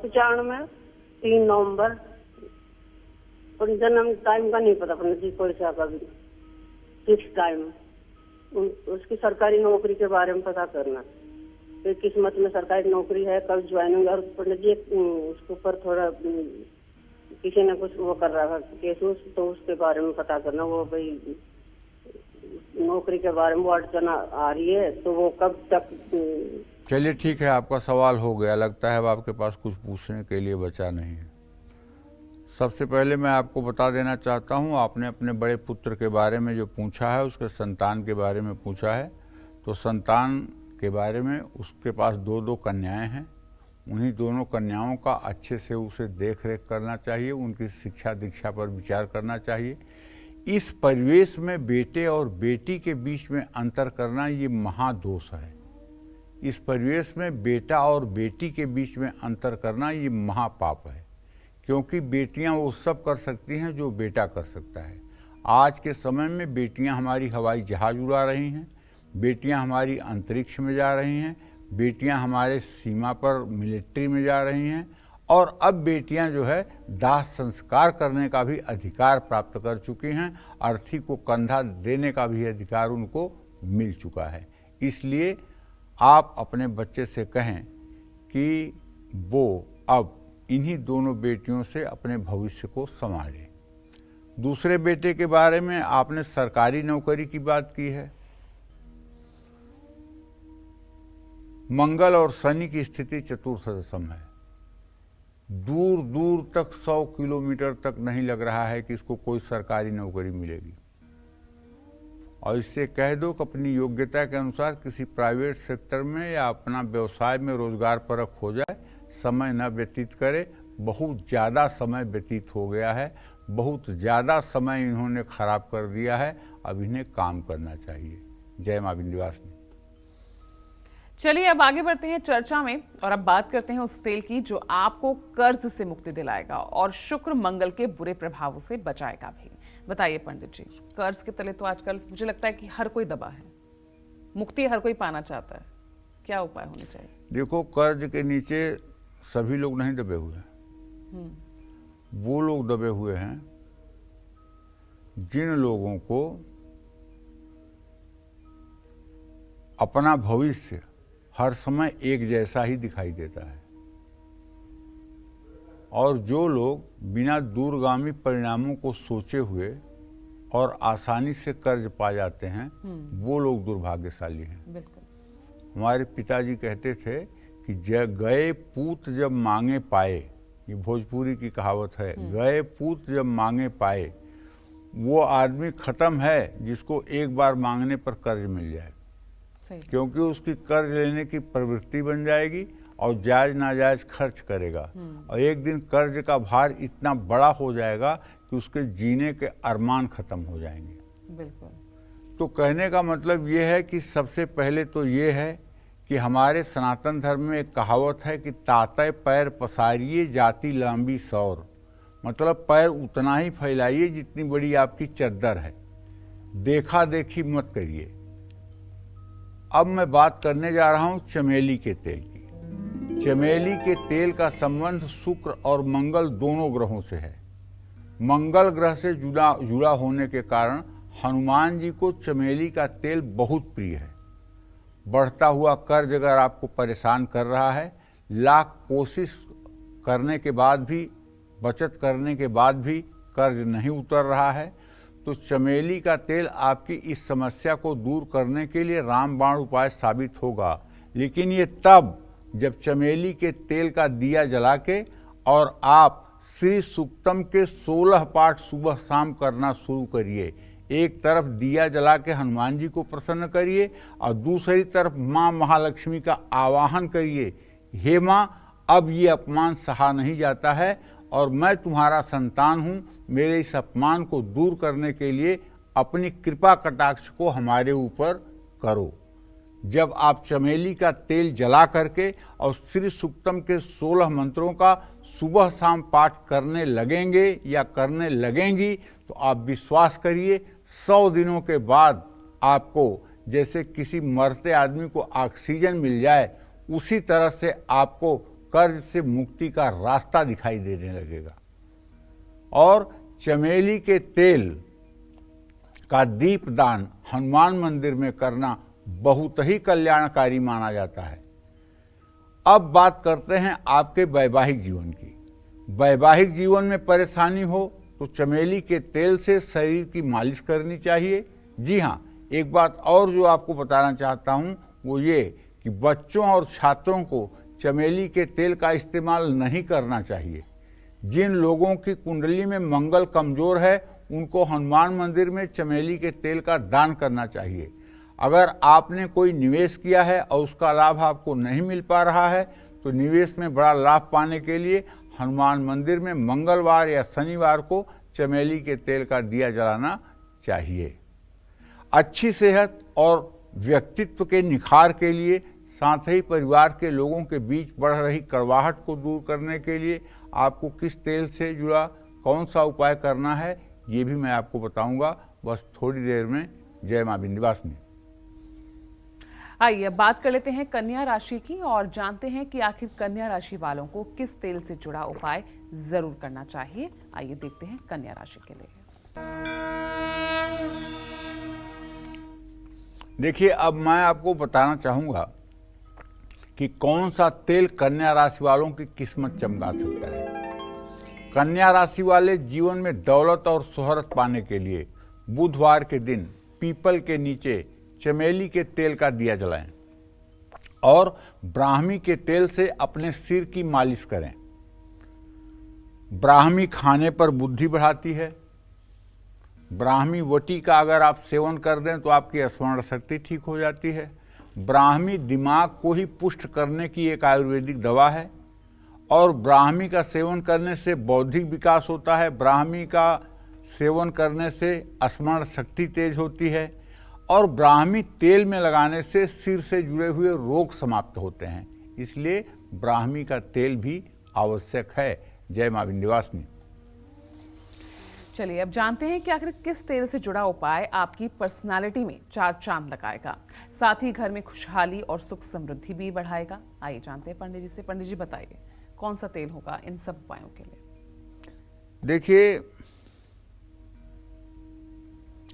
95 3 नवंबर। और जन्म टाइम का नहीं पता पंडित जी, कोई सा का भी फिक्स टाइम। उसकी सरकारी नौकरी के बारे में पता करना, फिर किस्मत में सरकारी नौकरी है, कब ज्वाइनिंग। और पंडित जी उसके ऊपर थोड़ा किसी ने कुछ वो कर रहा था केस, तो उसके बारे में पता करना। वो भाई नौकरी के बारे में वो अड़चन आ रही है, तो वो कब तक। चलिए ठीक है, आपका सवाल हो गया। लगता है अब आपके पास कुछ पूछने के लिए बचा नहीं है। सबसे पहले मैं आपको बता देना चाहता हूँ, आपने अपने बड़े पुत्र के बारे में जो पूछा है, उसके संतान के बारे में पूछा है। तो संतान के बारे में उसके पास 2 कन्याएं हैं। उन्हीं दोनों कन्याओं का अच्छे से उसे देख रेख करना चाहिए, उनकी शिक्षा दीक्षा पर विचार करना चाहिए। इस परिवेश में बेटे और बेटी के बीच में अंतर करना ये महादोष है। इस परिवेश में बेटा और बेटी के बीच में अंतर करना ये महापाप है, क्योंकि बेटियां वो सब कर सकती हैं जो बेटा कर सकता है। आज के समय में बेटियां हमारी हवाई जहाज उड़ा रही हैं, बेटियां हमारी अंतरिक्ष में जा रही हैं, बेटियां हमारे सीमा पर मिलिट्री में जा रही हैं, और अब बेटियां जो है दाह संस्कार करने का भी अधिकार प्राप्त कर चुकी हैं, अर्थी को कंधा देने का भी अधिकार उनको मिल चुका है। इसलिए आप अपने बच्चे से कहें कि वो अब इन्हीं दोनों बेटियों से अपने भविष्य को संभाले। दूसरे बेटे के बारे में आपने सरकारी नौकरी की बात की है। मंगल और शनि की स्थिति चतुर्थ दशम है। दूर दूर तक 100 किलोमीटर तक नहीं लग रहा है कि इसको कोई सरकारी नौकरी मिलेगी, और इससे कह दो कि अपनी योग्यता के अनुसार किसी प्राइवेट सेक्टर में या अपना व्यवसाय में रोजगार परख हो जाए, समय न व्यतीत करे। बहुत ज़्यादा समय व्यतीत हो गया है, बहुत ज़्यादा समय इन्होंने खराब कर दिया है, अब इन्हें काम करना चाहिए। जय मां विंध्यवासिनी। चलिए अब आगे बढ़ते हैं चर्चा में, और अब बात करते हैं उस तेल की जो आपको कर्ज से मुक्ति दिलाएगा और शुक्र मंगल के बुरे प्रभावों से बचाएगा भी। बताइए पंडित जी, कर्ज के तले तो आजकल मुझे लगता है कि हर कोई दबा है, मुक्ति हर कोई पाना चाहता है, क्या उपाय होने चाहिए? देखो, कर्ज के नीचे सभी लोग नहीं दबे हुए हैं। वो लोग दबे हुए हैं जिन लोगों को अपना भविष्य हर समय एक जैसा ही दिखाई देता है, और जो लोग बिना दूरगामी परिणामों को सोचे हुए और आसानी से कर्ज पा जाते हैं, वो लोग दुर्भाग्यशाली हैं। बिल्कुल। हमारे पिताजी कहते थे कि गए पूत जब मांगे पाए, ये भोजपुरी की कहावत है, गए पूत जब मांगे पाए, वो आदमी खत्म है जिसको एक बार मांगने पर कर्ज मिल जाए, क्योंकि उसकी कर्ज लेने की प्रवृत्ति बन जाएगी और जायज नाजायज खर्च करेगा, और एक दिन कर्ज का भार इतना बड़ा हो जाएगा कि उसके जीने के अरमान खत्म हो जाएंगे। बिल्कुल। तो कहने का मतलब ये है कि सबसे पहले तो ये है कि हमारे सनातन धर्म में एक कहावत है कि ताते पैर पसारिए जाति लंबी सौर, मतलब पैर उतना ही फैलाइए जितनी बड़ी आपकी चद्दर है, देखा देखी मत करिए। अब मैं बात करने जा रहा हूं चमेली के तेल की। चमेली के तेल का संबंध शुक्र और मंगल दोनों ग्रहों से है। मंगल ग्रह से जुड़ा होने के कारण हनुमान जी को चमेली का तेल बहुत प्रिय है। बढ़ता हुआ कर्ज अगर आपको परेशान कर रहा है, लाख कोशिश करने के बाद भी, बचत करने के बाद भी कर्ज नहीं उतर रहा है, तो चमेली का तेल आपकी इस समस्या को दूर करने के लिए रामबाण उपाय साबित होगा। लेकिन ये तब जब चमेली के तेल का दिया जला के और आप श्री सूक्तम के 16 पाठ सुबह शाम करना शुरू करिए। एक तरफ दिया जला के हनुमान जी को प्रसन्न करिए और दूसरी तरफ माँ महालक्ष्मी का आवाहन करिए, हे माँ, अब ये अपमान सहा नहीं जाता है और मैं तुम्हारा संतान हूँ, मेरे इस अपमान को दूर करने के लिए अपनी कृपा कटाक्ष को हमारे ऊपर करो। जब आप चमेली का तेल जला करके और श्री सूक्तम के 16 मंत्रों का सुबह शाम पाठ करने लगेंगे या करने लगेंगी, तो आप विश्वास करिए 100 दिनों के बाद आपको जैसे किसी मरते आदमी को ऑक्सीजन मिल जाए, उसी तरह से आपको कर्ज से मुक्ति का रास्ता दिखाई देने लगेगा। और चमेली के तेल का दीपदान हनुमान मंदिर में करना बहुत ही कल्याणकारी माना जाता है। अब बात करते हैं आपके वैवाहिक जीवन की। वैवाहिक जीवन में परेशानी हो तो चमेली के तेल से शरीर की मालिश करनी चाहिए। जी हाँ, एक बात और जो आपको बताना चाहता हूँ वो ये कि बच्चों और छात्रों को चमेली के तेल का इस्तेमाल नहीं करना चाहिए। जिन लोगों की कुंडली में मंगल कमजोर है उनको हनुमान मंदिर में चमेली के तेल का दान करना चाहिए। अगर आपने कोई निवेश किया है और उसका लाभ आपको नहीं मिल पा रहा है तो निवेश में बड़ा लाभ पाने के लिए हनुमान मंदिर में मंगलवार या शनिवार को चमेली के तेल का दिया जलाना चाहिए। अच्छी सेहत और व्यक्तित्व के निखार के लिए, साथ ही परिवार के लोगों के बीच बढ़ रही कड़वाहट को दूर करने के लिए आपको किस तेल से जुड़ा कौन सा उपाय करना है, ये भी मैं आपको बताऊंगा बस थोड़ी देर में। जय मां विंध्यवासिनी। आइए अब बात कर लेते हैं कन्या राशि की और जानते हैं कि आखिर कन्या राशि वालों को किस तेल से जुड़ा उपाय जरूर करना चाहिए। आइए देखते हैं कन्या राशि के लिए। देखिए, अब मैं आपको बताना चाहूंगा कि कौन सा तेल कन्या राशि वालों की किस्मत चमका सकता है। कन्या राशि वाले जीवन में दौलत और शोहरत पाने के लिए बुधवार के दिन पीपल के नीचे चमेली के तेल का दिया जलाएं और ब्राह्मी के तेल से अपने सिर की मालिश करें। ब्राह्मी खाने पर बुद्धि बढ़ाती है। ब्राह्मी वटी का अगर आप सेवन कर दें तो आपकी स्मरण शक्ति ठीक हो जाती है। ब्राह्मी दिमाग को ही पुष्ट करने की एक आयुर्वेदिक दवा है और ब्राह्मी का सेवन करने से बौद्धिक विकास होता है। ब्राह्मी का सेवन करने से स्मरण शक्ति तेज होती है और ब्राह्मी तेल में लगाने से सिर से जुड़े हुए रोग समाप्त होते हैं। इसलिए ब्राह्मी का तेल भी आवश्यक है। जय मां विंध्यवासिनी। चलिए अब जानते हैं कि आखिर किस तेल से जुड़ा उपाय आपकी पर्सनालिटी में चार चांद लगाएगा, साथ ही घर में खुशहाली और सुख समृद्धि भी बढ़ाएगा। आइए जानते हैं पंडित जी से। पंडित जी बताइए कौन सा तेल होगा इन सब उपायों के लिए। देखिए,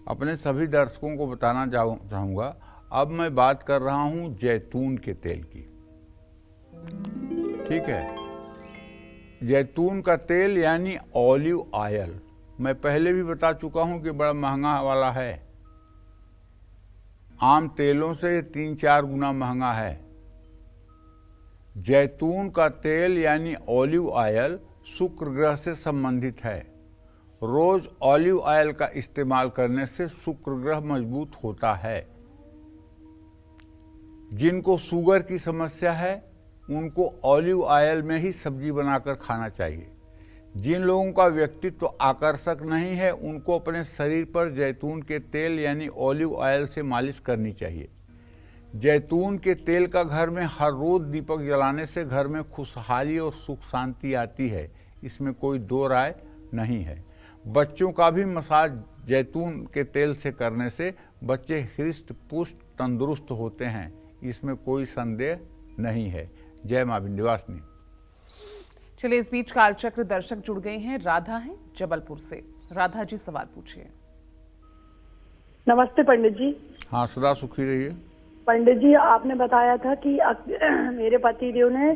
अपने सभी दर्शकों को बताना चाहूंगा, अब मैं बात कर रहा हूं जैतून के तेल की। ठीक है, जैतून का तेल यानी ऑलिव ऑयल मैं पहले भी बता चुका हूं कि बड़ा महंगा वाला है। आम तेलों से 3-4 गुना महंगा है। जैतून का तेल यानी ऑलिव ऑयल शुक्र ग्रह से संबंधित है। रोज ऑलिव ऑयल का इस्तेमाल करने से शुक्र ग्रह मजबूत होता है। जिनको शुगर की समस्या है उनको ऑलिव ऑयल में ही सब्जी बनाकर खाना चाहिए। जिन लोगों का व्यक्तित्व आकर्षक नहीं है उनको अपने शरीर पर जैतून के तेल यानी ऑलिव ऑयल से मालिश करनी चाहिए। जैतून के तेल का घर में हर रोज दीपक जलाने से घर में खुशहाली और सुख शांति आती है, इसमें कोई दो राय नहीं है। बच्चों का भी मसाज जैतून के तेल से करने से बच्चे हृष्ट पुष्ट तंदुरुस्त होते हैं, इसमें कोई संदेह नहीं है। जय मां विंध्यवासिनी। चलिए इस बीच कालचक्र दर्शक जुड़ गए हैं। राधा हैं जबलपुर से। राधा जी सवाल पूछिए। नमस्ते पंडित जी। हाँ, सदा सुखी रहिए। पंडित जी, आपने बताया था कि मेरे पति देव ने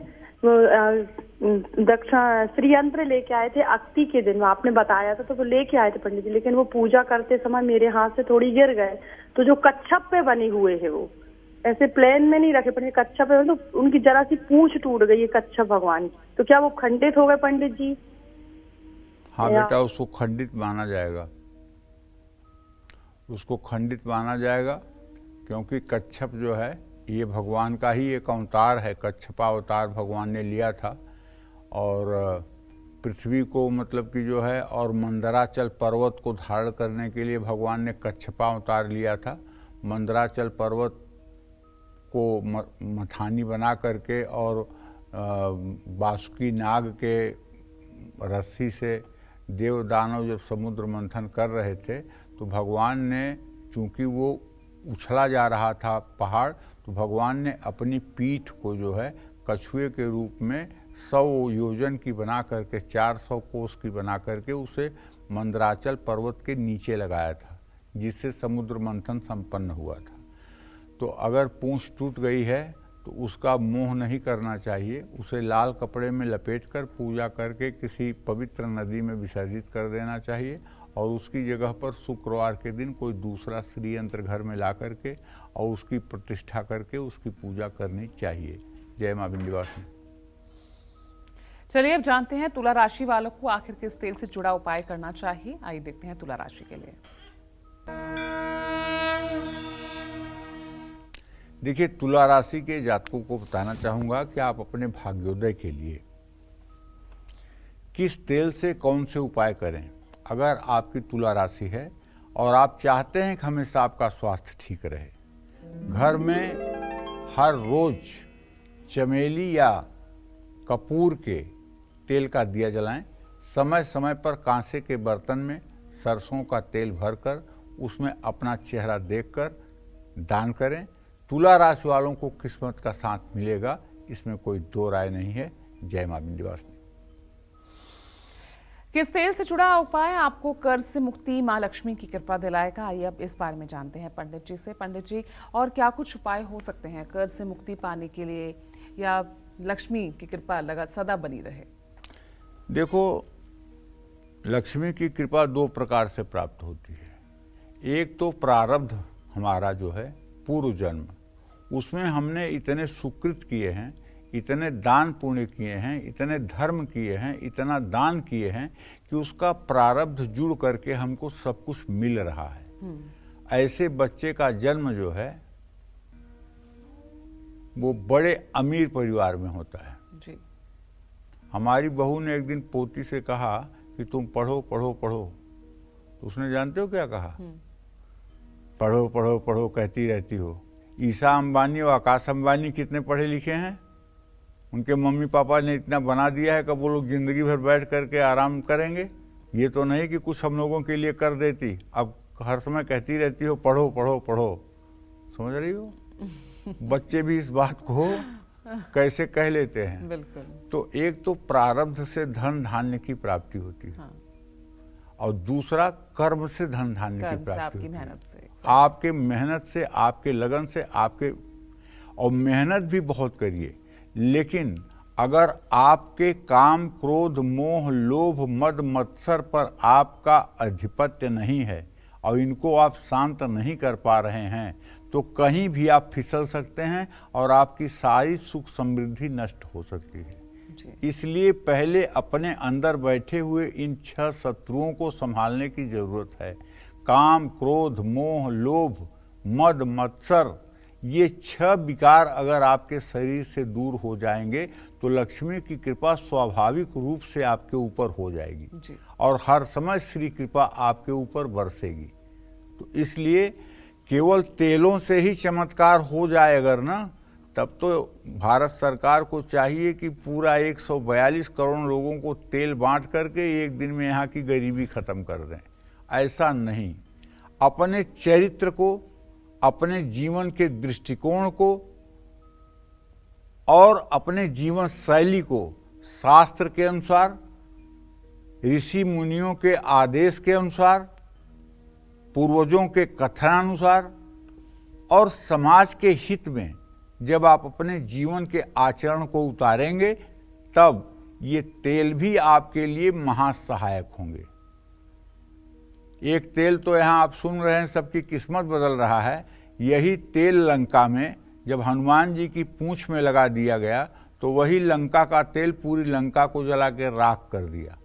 दक्षिण श्रीयंत्र लेके आए थे अक्ति के दिन, आपने बताया था तो वो लेके आए थे पंडित जी, लेकिन वो पूजा करते समय मेरे हाथ से थोड़ी गिर गए। तो जो कच्छप पे बने हुए है वो ऐसे प्लेन में नहीं रखे पंडित, कच्छप पे तो उनकी जरा सी पूंछ टूट गई है कच्छप भगवान की, तो क्या वो खंडित हो गए पंडित जी? हाँ बेटा, उसको खंडित माना जाएगा। उसको खंडित माना जाएगा क्योंकि कच्छप जो है ये भगवान का ही एक अवतार है। कच्छपावतार भगवान ने लिया था और पृथ्वी को मतलब कि जो है और मंदराचल पर्वत को धारण करने के लिए भगवान ने कच्छपावतार लिया था। मंदराचल पर्वत को मथानी बना करके और बासुकी नाग के रस्सी से देव दानव जब समुद्र मंथन कर रहे थे तो भगवान ने, चूंकि वो उछला जा रहा था पहाड़, तो भगवान ने अपनी पीठ को जो है कछुए के रूप में 100 योजन की बना करके 400 कोस की बना करके उसे मंदराचल पर्वत के नीचे लगाया था, जिससे समुद्र मंथन संपन्न हुआ था। तो अगर पूंछ टूट गई है तो उसका मोह नहीं करना चाहिए, उसे लाल कपड़े में लपेटकर पूजा करके किसी पवित्र नदी में विसर्जित कर देना चाहिए और उसकी जगह पर शुक्रवार के दिन कोई दूसरा श्रीयंत्र घर में ला करके और उसकी प्रतिष्ठा करके उसकी पूजा करनी चाहिए। जय मां विंध्यवासिनी। चलिए अब जानते हैं तुला राशि वालों को आखिर किस तेल से जुड़ा उपाय करना चाहिए। आइए देखते हैं तुला राशि के लिए। देखिए, तुला राशि के जातकों को बताना चाहूँगा कि आप अपने भाग्योदय के लिए किस तेल से कौन से उपाय करें। अगर आपकी तुला राशि है और आप चाहते हैं कि हमेशा आपका स्वास्थ्य ठीक रहे, घर में हर रोज चमेली या कपूर के तेल का दिया जलाएं। समय समय पर कांसे के बर्तन में सरसों का तेल भरकर उसमें अपना चेहरा देखकर दान करें। तुला राशि वालों को किस्मत का साथ मिलेगा, इसमें कोई दो राय नहीं है। जय मां विंध्यवासिनी। किस तेल से जुड़ा उपाय आपको कर्ज से मुक्ति, मां लक्ष्मी की कृपा दिलाएगा? आइए अब इस बारे में जानते हैं पंडित जी से। पंडित जी, और क्या कुछ उपाय हो सकते हैं कर्ज से मुक्ति पाने के लिए, या लक्ष्मी की कृपा लगा सदा बनी रहे? देखो, लक्ष्मी की कृपा दो प्रकार से प्राप्त होती है। एक तो प्रारब्ध हमारा जो है पूर्व जन्म, उसमें हमने इतने सुकृत किए हैं, इतने दान पुण्य किए हैं, इतने धर्म किए हैं, इतना दान किए हैं कि उसका प्रारब्ध जुड़ करके हमको सब कुछ मिल रहा है। ऐसे बच्चे का जन्म जो है वो बड़े अमीर परिवार में होता है जी। हमारी बहू ने एक दिन पोती से कहा कि तुम पढ़ो पढ़ो पढ़ो, तो उसने जानते हो क्या कहा? पढ़ो पढ़ो पढ़ो कहती रहती हो। ईशा अंबानी और आकाश अंबानी कितने पढ़े लिखे हैं? उनके मम्मी पापा ने इतना बना दिया है कि वो लोग जिंदगी भर बैठ करके आराम करेंगे। ये तो नहीं कि कुछ हम लोगों के लिए कर देती। अब हर समय कहती रहती हो पढ़ो पढ़ो पढ़ो। समझ रही हो? बच्चे भी इस बात को कैसे कह लेते हैं। बिल्कुल। तो एक तो प्रारब्ध से धन धान्य की प्राप्ति होती है, हाँ। और दूसरा कर्म से धन धान्य की प्राप्ति आपकी होती है। मेहनत से, आपके मेहनत से, आपके लगन से, आपके, और मेहनत भी बहुत करिए, लेकिन अगर आपके काम, क्रोध, मोह, लोभ, मद, मत्सर पर आपका अधिपत्य नहीं है और इनको आप शांत नहीं कर पा रहे हैं, तो कहीं भी आप फिसल सकते हैं और आपकी सारी सुख समृद्धि नष्ट हो सकती है। इसलिए पहले अपने अंदर बैठे हुए इन 6 शत्रुओं को संभालने की जरूरत है। काम, क्रोध, मोह, लोभ, मद, मत्सर, ये 6 विकार अगर आपके शरीर से दूर हो जाएंगे तो लक्ष्मी की कृपा स्वाभाविक रूप से आपके ऊपर हो जाएगी जी। और हर समय श्री कृपा आपके ऊपर बरसेगी। तो इसलिए केवल तेलों से ही चमत्कार हो जाए अगर ना, तब तो भारत सरकार को चाहिए कि पूरा 142 करोड़ लोगों को तेल बांट करके एक दिन में यहाँ की गरीबी खत्म कर दें। ऐसा नहीं, अपने चरित्र को, अपने जीवन के दृष्टिकोण को और अपने जीवन शैली को शास्त्र के अनुसार, ऋषि मुनियों के आदेश के अनुसार, पूर्वजों के कथनानुसार और समाज के हित में जब आप अपने जीवन के आचरण को उतारेंगे, तब ये तेल भी आपके लिए महासहायक होंगे। एक तेल तो यहाँ आप सुन रहे हैं सबकी किस्मत बदल रहा है। यही तेल लंका में जब हनुमान जी की पूंछ में लगा दिया गया तो वही लंका का तेल पूरी लंका को जला के राख कर दिया।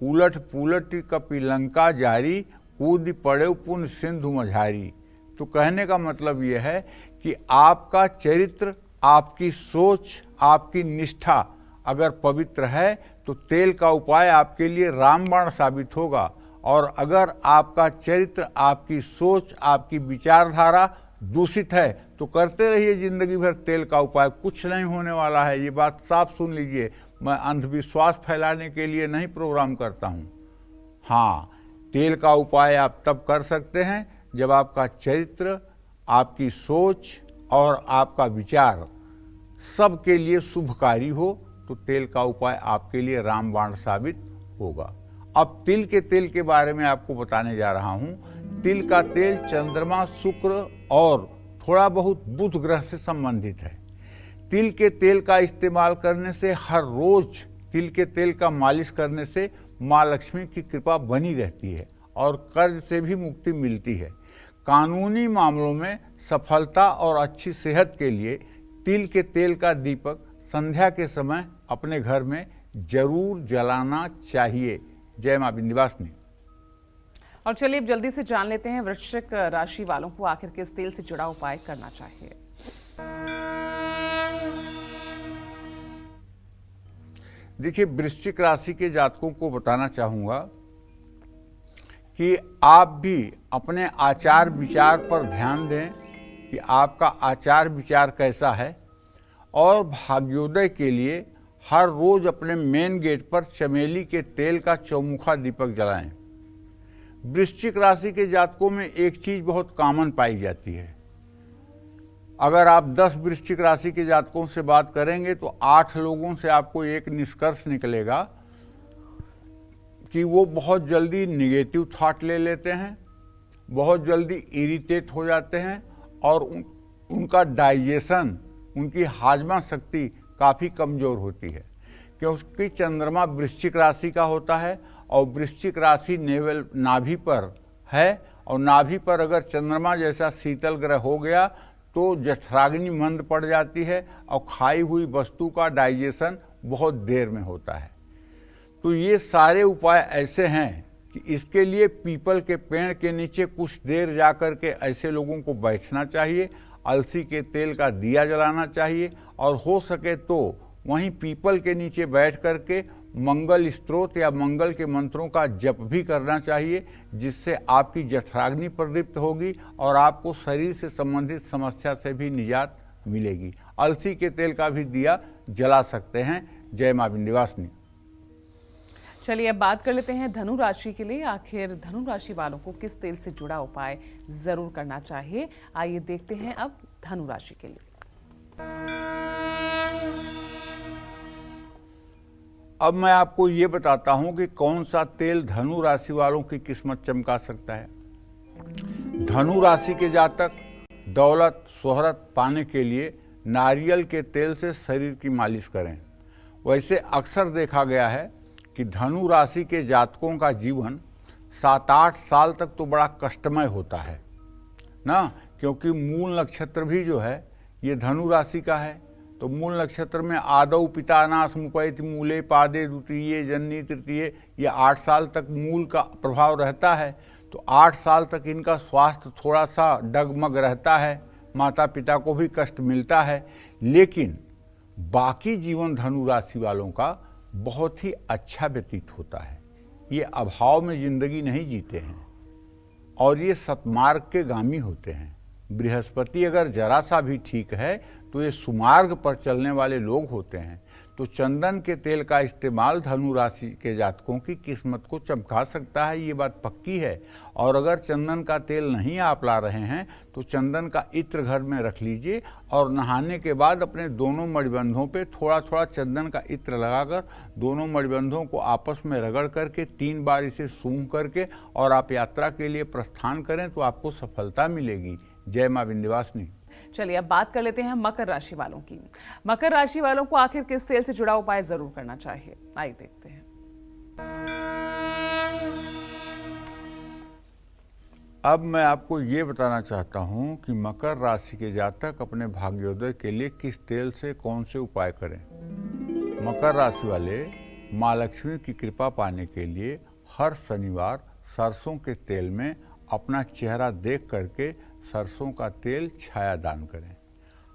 उलट पुलट कपि लंका जारी, कूद पड़े पुन सिंधु मझारी। तो कहने का मतलब यह है कि आपका चरित्र, आपकी सोच, आपकी निष्ठा अगर पवित्र है तो तेल का उपाय आपके लिए रामबाण साबित होगा। और अगर आपका चरित्र, आपकी सोच, आपकी विचारधारा दूषित है तो करते रहिए जिंदगी भर तेल का उपाय, कुछ नहीं होने वाला है। ये बात साफ सुन लीजिए। मैं अंधविश्वास फैलाने के लिए नहीं प्रोग्राम करता हूँ। हाँ, तेल का उपाय आप तब कर सकते हैं जब आपका चरित्र, आपकी सोच और आपका विचार सबके लिए शुभकारी हो, तो तेल का उपाय आपके लिए रामबाण साबित होगा। अब तिल के तेल के बारे में आपको बताने जा रहा हूं। तिल का तेल चंद्रमा, शुक्र और थोड़ा बहुत बुध ग्रह से संबंधित है। तिल के तेल का इस्तेमाल करने से, हर रोज तिल के तेल का मालिश करने से माँ लक्ष्मी की कृपा बनी रहती है और कर्ज से भी मुक्ति मिलती है। कानूनी मामलों में सफलता और अच्छी सेहत के लिए तिल के तेल का दीपक संध्या के समय अपने घर में जरूर जलाना चाहिए। जय मां विंध्यवासिनी। और चलिए अब जल्दी से जान लेते हैं वृश्चिक राशि वालों को आखिर किस तेल से जुड़ा उपाय करना चाहिए। देखिए, वृश्चिक राशि के जातकों को बताना चाहूँगा कि आप भी अपने आचार विचार पर ध्यान दें कि आपका आचार विचार कैसा है, और भाग्योदय के लिए हर रोज अपने मेन गेट पर चमेली के तेल का चौमुखा दीपक जलाएं। वृश्चिक राशि के जातकों में एक चीज बहुत कॉमन पाई जाती है। अगर आप 10 वृश्चिक राशि के जातकों से बात करेंगे तो 8 लोगों से आपको एक निष्कर्ष निकलेगा कि वो बहुत जल्दी निगेटिव थॉट ले लेते हैं, बहुत जल्दी इरिटेट हो जाते हैं, और उनका डाइजेशन, उनकी हाजमा शक्ति काफ़ी कमज़ोर होती है, क्योंकि चंद्रमा वृश्चिक राशि का होता है और वृश्चिक राशि नाभि पर है, और नाभि पर अगर चंद्रमा जैसा शीतल ग्रह हो गया तो जठराग्नि मंद पड़ जाती है और खाई हुई वस्तु का डाइजेशन बहुत देर में होता है। तो ये सारे उपाय ऐसे हैं कि इसके लिए पीपल के पेड़ के नीचे कुछ देर जा कर के ऐसे लोगों को बैठना चाहिए, अलसी के तेल का दिया जलाना चाहिए, और हो सके तो वहीं पीपल के नीचे बैठ कर के मंगल स्तोत्र या मंगल के मंत्रों का जप भी करना चाहिए, जिससे आपकी जठराग्नि प्रदीप्त होगी और आपको शरीर से संबंधित समस्या से भी निजात मिलेगी। अलसी के तेल का भी दिया जला सकते हैं। जय मां विंध्यवासिनी। चलिए अब बात कर लेते हैं धनु राशि के लिए। आखिर धनु राशि वालों को किस तेल से जुड़ा उपाय जरूर करना चाहिए, आइए देखते हैं अब धनु राशि के लिए। अब मैं आपको ये बताता हूं कि कौन सा तेल धनु राशि वालों की किस्मत चमका सकता है। धनु राशि के जातक दौलत शोहरत पाने के लिए नारियल के तेल से शरीर की मालिश करें। वैसे अक्सर देखा गया है कि धनु राशि के जातकों का जीवन 7-8 साल तक तो बड़ा कष्टमय होता है ना, क्योंकि मूल नक्षत्र भी जो है ये धनु राशि का है। तो मूल नक्षत्र में आदौ पितानास मुपैति मूले पादे द्वितीय जन्नी तृतीय, ये 8 साल तक मूल का प्रभाव रहता है। तो 8 साल तक इनका स्वास्थ्य थोड़ा सा डगमग रहता है, माता पिता को भी कष्ट मिलता है, लेकिन बाकी जीवन धनु राशि वालों का बहुत ही अच्छा व्यतीत होता है। ये अभाव में जिंदगी नहीं जीते हैं और ये सतमार्ग के गामी होते हैं। बृहस्पति अगर जरा सा भी ठीक है तो ये सुमार्ग पर चलने वाले लोग होते हैं। तो चंदन के तेल का इस्तेमाल धनु राशि के जातकों की किस्मत को चमका सकता है, ये बात पक्की है। और अगर चंदन का तेल नहीं आप ला रहे हैं तो चंदन का इत्र घर में रख लीजिए और नहाने के बाद अपने दोनों मणिबंधों पे थोड़ा थोड़ा चंदन का इत्र लगाकर दोनों मणिबंधों को आपस में रगड़ करके 3 बार इसे सूंघ करके और आप यात्रा के लिए प्रस्थान करें तो आपको सफलता मिलेगी। जय मां विंध्यवासिनी। चलिए अब बात कर लेते हैं मकर राशि वालों की। मकर राशि वालों को आखिर किस तेल से जुड़ा उपाय जरूर करना चाहिए, आइए देखते हैं। अब मैं आपको ये बताना चाहता हूं कि मकर राशि के जातक अपने भाग्योदय के लिए किस तेल से कौन से उपाय करें। मकर राशि वाले मां लक्ष्मी की कृपा पाने के लिए हर शनिवार सरसों के तेल में अपना चेहरा देख करके सरसों का तेल छाया दान करें।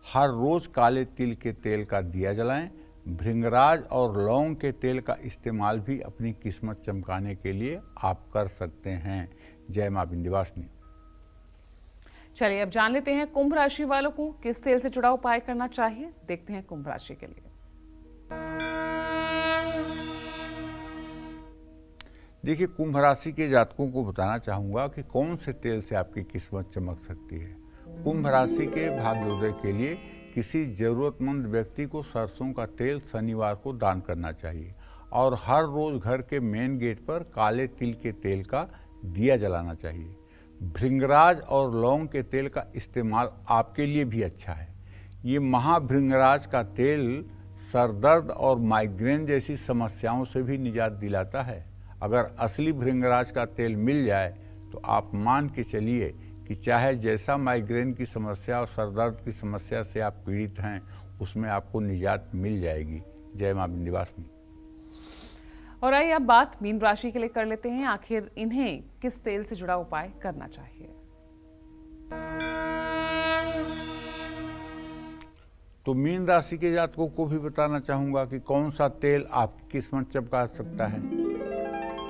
हर रोज काले तिल के तेल का दिया जलाएं। भृंगराज और लौंग के तेल का इस्तेमाल भी अपनी किस्मत चमकाने के लिए आप कर सकते हैं। जय मां विंध्यवासिनी। चलिए अब जान लेते हैं कुंभ राशि वालों को किस तेल से जुड़ा उपाय करना चाहिए, देखते हैं कुंभ राशि के लिए। देखिए, कुंभ राशि के जातकों को बताना चाहूँगा कि कौन से तेल से आपकी किस्मत चमक सकती है। कुंभ राशि के भाग्योदय के लिए किसी ज़रूरतमंद व्यक्ति को सरसों का तेल शनिवार को दान करना चाहिए और हर रोज़ घर के मेन गेट पर काले तिल के तेल का दिया जलाना चाहिए। भृंगराज और लौंग के तेल का इस्तेमाल आपके लिए भी अच्छा है। ये महाभृंगराज का तेल सरदर्द और माइग्रेन जैसी समस्याओं से भी निजात दिलाता है। अगर असली भृंगराज का तेल मिल जाए तो आप मान के चलिए कि चाहे जैसा माइग्रेन की समस्या और सरदर्द की समस्या से आप पीड़ित हैं उसमें आपको निजात मिल जाएगी। जय मां विंध्यवासिनी। और आइए अब बात मीन राशि के लिए कर लेते हैं, आखिर इन्हें किस तेल से जुड़ा उपाय करना चाहिए। तो मीन राशि के जातकों को भी बताना चाहूँगा कि कौन सा तेल आपकी किस्मत चमका सकता है।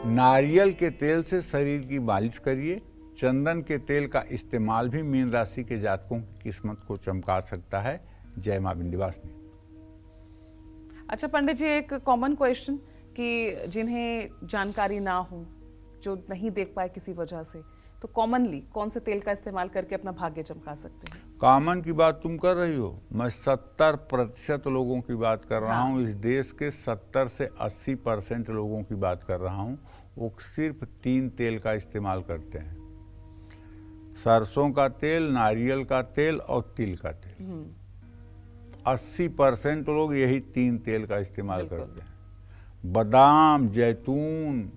नारियल के तेल से शरीर की मालिश करिए। चंदन के तेल का इस्तेमाल भी मीन राशि के जातकों की किस्मत को चमका सकता है। जय मां विंध्यवासिनी। अच्छा पंडित जी, एक कॉमन क्वेश्चन कि जिन्हें जानकारी ना हो, जो नहीं देख पाए किसी वजह से, तो कॉमनली कौन से तेल का इस्तेमाल करके अपना भाग्य चमका सकते हैं? कॉमन की बात तुम कर रही हो, मैं 70% लोगों की बात कर रहा हूँ। इस देश के 70 से 80% लोगों की बात कर रहा हूँ। वो सिर्फ 3 तेल का इस्तेमाल करते हैं, सरसों का तेल, नारियल का तेल और तिल का तेल। 80% लोग यही 3 तेल का इस्तेमाल करते हैं। बादाम, जैतून,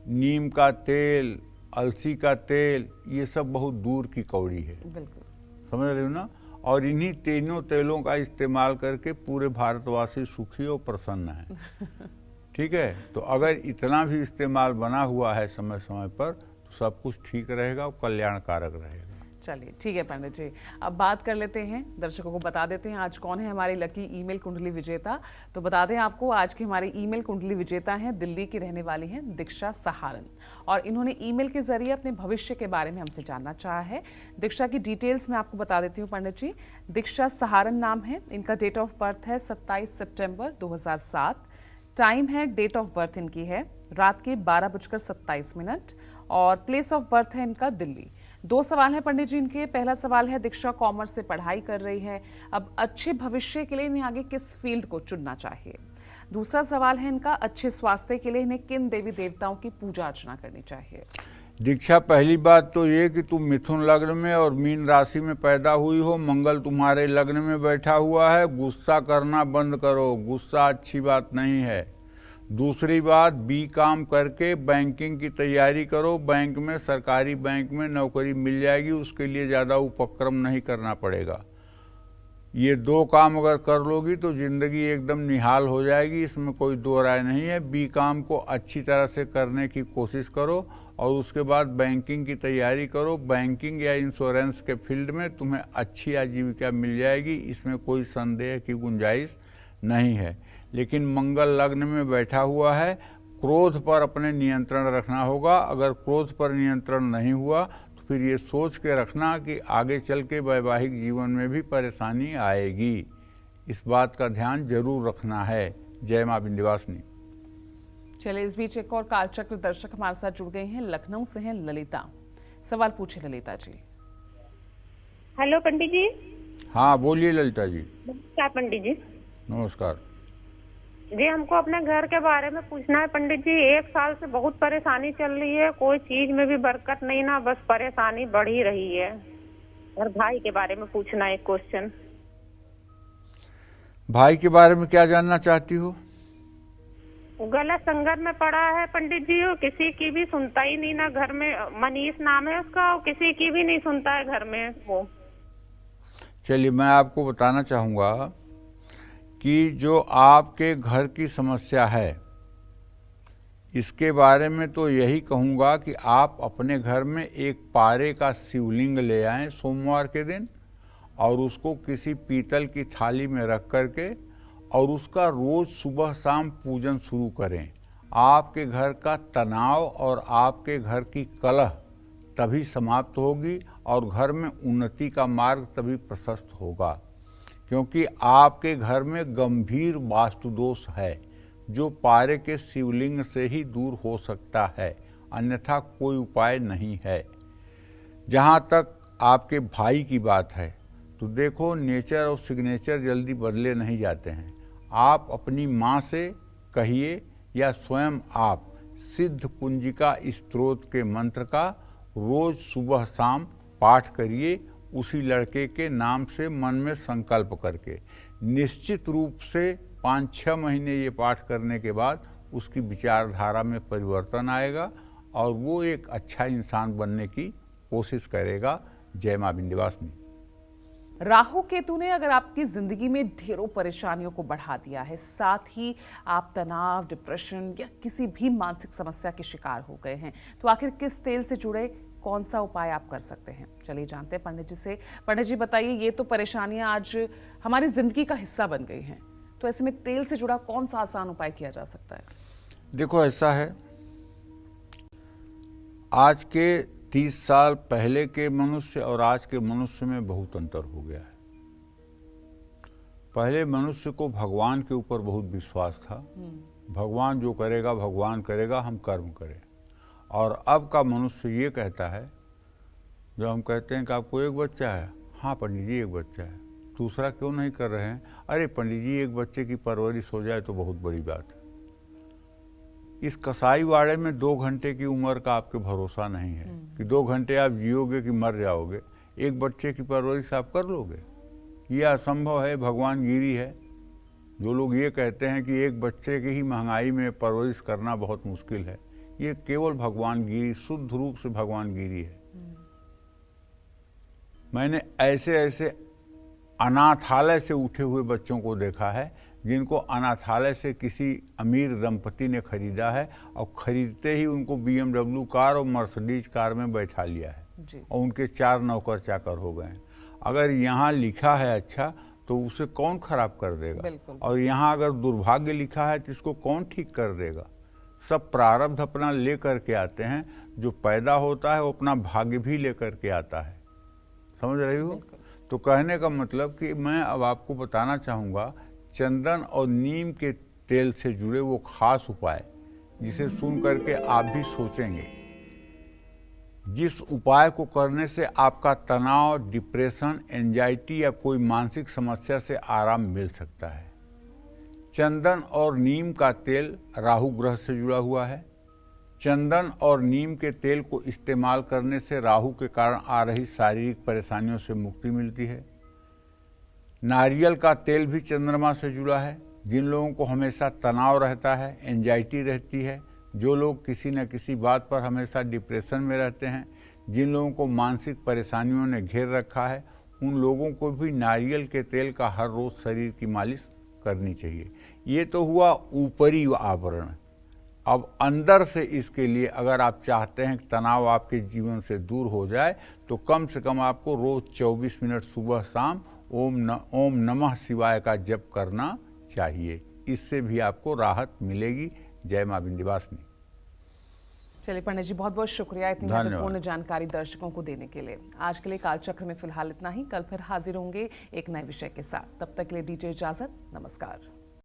नीम का तेल, अलसी का तेल, ये सब बहुत दूर की कौड़ी है। बिल्कुल, समझ रहे हो ना। और इन्हीं तीनों तेलों का इस्तेमाल करके पूरे भारतवासी सुखी और प्रसन्न हैं। ठीक है, तो अगर इतना भी इस्तेमाल बना हुआ है समय समय पर, तो सब कुछ ठीक रहेगा और कल्याणकारक रहेगा। चलिए ठीक है पंडित जी, अब बात कर लेते हैं, दर्शकों को बता देते हैं आज कौन है हमारे लकी ईमेल कुंडली विजेता। तो बता दें आपको, आज की हमारी ईमेल कुंडली विजेता हैं, दिल्ली की रहने वाली हैं दीक्षा सहारन, और इन्होंने ईमेल के जरिए अपने भविष्य के बारे में हमसे जानना चाहा है। दीक्षा की डिटेल्स मैं आपको बता देती हूँ पंडित जी। दीक्षा सहारन नाम है, इनका डेट ऑफ बर्थ है 27 सितंबर 2007। टाइम है, डेट ऑफ बर्थ इनकी है रात के 12:27, और प्लेस ऑफ बर्थ है इनका दिल्ली। 2 सवाल हैं पंडित जी इनके। पहला सवाल है, दीक्षा कॉमर्स से पढ़ाई कर रही है, अब अच्छे भविष्य के लिए इन्हें आगे किस फील्ड को चुनना चाहिए। दूसरा सवाल है इनका, अच्छे स्वास्थ्य के लिए इन्हें किन देवी देवताओं की पूजा अर्चना करनी चाहिए। दीक्षा, पहली बात तो ये कि तुम मिथुन लग्न में और मीन राशि में पैदा हुई हो, मंगल तुम्हारे लग्न में बैठा हुआ है। गुस्सा करना बंद करो, गुस्सा अच्छी बात नहीं है। दूसरी बात, B.Com करके बैंकिंग की तैयारी करो। बैंक में, सरकारी बैंक में नौकरी मिल जाएगी, उसके लिए ज़्यादा उपक्रम नहीं करना पड़ेगा। ये 2 काम अगर कर लोगी तो ज़िंदगी एकदम निहाल हो जाएगी, इसमें कोई दो राय नहीं है। B.Com को अच्छी तरह से करने की कोशिश करो और उसके बाद बैंकिंग की तैयारी करो। बैंकिंग या इंश्योरेंस के फील्ड में तुम्हें अच्छी आजीविका मिल जाएगी, इसमें कोई संदेह की गुंजाइश नहीं है। लेकिन मंगल लग्न में बैठा हुआ है, क्रोध पर अपने नियंत्रण रखना होगा। अगर क्रोध पर नियंत्रण नहीं हुआ तो फिर ये सोच के रखना कि आगे चल के वैवाहिक जीवन में भी परेशानी आएगी। इस बात का ध्यान जरूर रखना है। जय मां विंध्यवासिनी। चलिए, इस बीच एक और कालचक्र दर्शक हमारे साथ जुड़ गए हैं, लखनऊ से हैं ललिता। सवाल पूछे ललिता जी। हेलो पंडित जी। हाँ बोलिए ललिता जी। नमस्कार पंडित जी। नमस्कार जी, हमको अपने घर के बारे में पूछना है पंडित जी। 1 साल से बहुत परेशानी चल रही है, कोई चीज में भी बरकत नहीं ना, बस परेशानी बढ़ ही रही है। और भाई के बारे में पूछना है एक क्वेश्चन। भाई के बारे में क्या जानना चाहती हो? गलत संगत में पड़ा है पंडित जी, वो किसी की भी सुनता ही नहीं ना घर में। मनीष नाम है उसका, वो किसी की भी नहीं सुनता है घर में वो। चलिए, मैं आपको बताना चाहूँगा कि जो आपके घर की समस्या है, इसके बारे में तो यही कहूँगा कि आप अपने घर में एक पारे का शिवलिंग ले आएं सोमवार के दिन, और उसको किसी पीतल की थाली में रख करके और उसका रोज़ सुबह शाम पूजन शुरू करें। आपके घर का तनाव और आपके घर की कलह तभी समाप्त होगी और घर में उन्नति का मार्ग तभी प्रशस्त होगा। क्योंकि आपके घर में गंभीर वास्तु दोष है, जो पारे के शिवलिंग से ही दूर हो सकता है, अन्यथा कोई उपाय नहीं है। जहाँ तक आपके भाई की बात है, तो देखो, नेचर और सिग्नेचर जल्दी बदले नहीं जाते हैं। आप अपनी माँ से कहिए या स्वयं आप सिद्ध कुंजिका स्त्रोत के मंत्र का रोज सुबह शाम पाठ करिए, उसी लड़के के नाम से मन में संकल्प करके। निश्चित रूप से 5-6 महीने ये पाठ करने के बाद उसकी विचारधारा में परिवर्तन आएगा और वो एक अच्छा इंसान बनने की कोशिश करेगा। जय मां विंध्यवासिनी। राहु केतु ने अगर आपकी जिंदगी में ढेरों परेशानियों को बढ़ा दिया है, साथ ही आप तनाव, डिप्रेशन या किसी भी मानसिक समस्या के शिकार हो गए हैं, तो आखिर किस तेल से जुड़े, कौन सा उपाय आप कर सकते हैं? चलिए जानते हैं पंडित जी से। पंडित जी बताइए, ये तो परेशानियां आज हमारी जिंदगी का हिस्सा बन गई हैं, तो ऐसे में तेल से जुड़ा कौन सा आसान उपाय किया जा सकता है? देखो, ऐसा है, आज के 30 साल पहले के मनुष्य और आज के मनुष्य में बहुत अंतर हो गया है। पहले मनुष्य को भगवान के ऊपर बहुत विश्वास था, भगवान जो करेगा भगवान करेगा, हम कर्म करें। और अब का मनुष्य ये कहता है, जब हम कहते हैं कि आपको एक बच्चा है, हाँ पंडित जी एक बच्चा है, दूसरा क्यों नहीं कर रहे हैं? अरे पंडित जी एक बच्चे की परवरिश हो जाए तो बहुत बड़ी बात है। इस कसाई वाड़े में 2 घंटे की उम्र का आपके भरोसा नहीं है कि 2 घंटे आप जियोगे कि मर जाओगे। एक बच्चे की परवरिश आप कर लोगे? ये असंभव है, भगवान गिरी है। जो लोग ये कहते हैं कि एक बच्चे की ही महंगाई में परवरिश करना बहुत मुश्किल है, ये केवल भगवान गिरी, शुद्ध रूप से भगवान गिरी है। मैंने ऐसे ऐसे अनाथालय से उठे हुए बच्चों को देखा है, जिनको अनाथालय से किसी अमीर दंपति ने खरीदा है और खरीदते ही उनको BMW कार और मर्सिडीज कार में बैठा लिया है जी। और उनके 4 नौकर चाकर हो गए हैं। अगर यहाँ लिखा है अच्छा तो उसे कौन खराब कर देगा? और यहाँ अगर दुर्भाग्य लिखा है तो इसको कौन ठीक कर देगा? सब प्रारब्ध अपना ले करके आते हैं, जो पैदा होता है वो अपना भाग्य भी लेकर के आता है। समझ रही हो? तो कहने का मतलब कि मैं अब आपको बताना चाहूँगा, चंदन और नीम के तेल से जुड़े वो खास उपाय, जिसे सुन करके आप भी सोचेंगे। जिस उपाय को करने से आपका तनाव, डिप्रेशन, एंजाइटी या कोई मानसिक समस्या से आराम मिल सकता है। चंदन और नीम का तेल राहु ग्रह से जुड़ा हुआ है। चंदन और नीम के तेल को इस्तेमाल करने से राहु के कारण आ रही शारीरिक परेशानियों से मुक्ति मिलती है। नारियल का तेल भी चंद्रमा से जुड़ा है। जिन लोगों को हमेशा तनाव रहता है, एंजाइटी रहती है, जो लोग किसी न किसी बात पर हमेशा डिप्रेशन में रहते हैं, जिन लोगों को मानसिक परेशानियों ने घेर रखा है, उन लोगों को भी नारियल के तेल का हर रोज़ शरीर की मालिश करनी चाहिए। ये तो हुआ ऊपरी आवरण। अब अंदर से इसके लिए अगर आप चाहते हैं कि तनाव आपके जीवन से दूर हो जाए, तो कम से कम आपको रोज़ 24 मिनट सुबह शाम ओम नमः शिवाय का जप करना चाहिए। इससे भी आपको राहत मिलेगी। जय मां विंध्यवासिनी। चलिए पंडित जी, बहुत बहुत शुक्रिया इतनी महत्वपूर्ण जानकारी दर्शकों को देने के लिए। आज के लिए कालचक्र में फिलहाल इतना ही। कल फिर हाजिर होंगे एक नए विषय के साथ। तब तक के लिए दीजिए इजाजत। नमस्कार।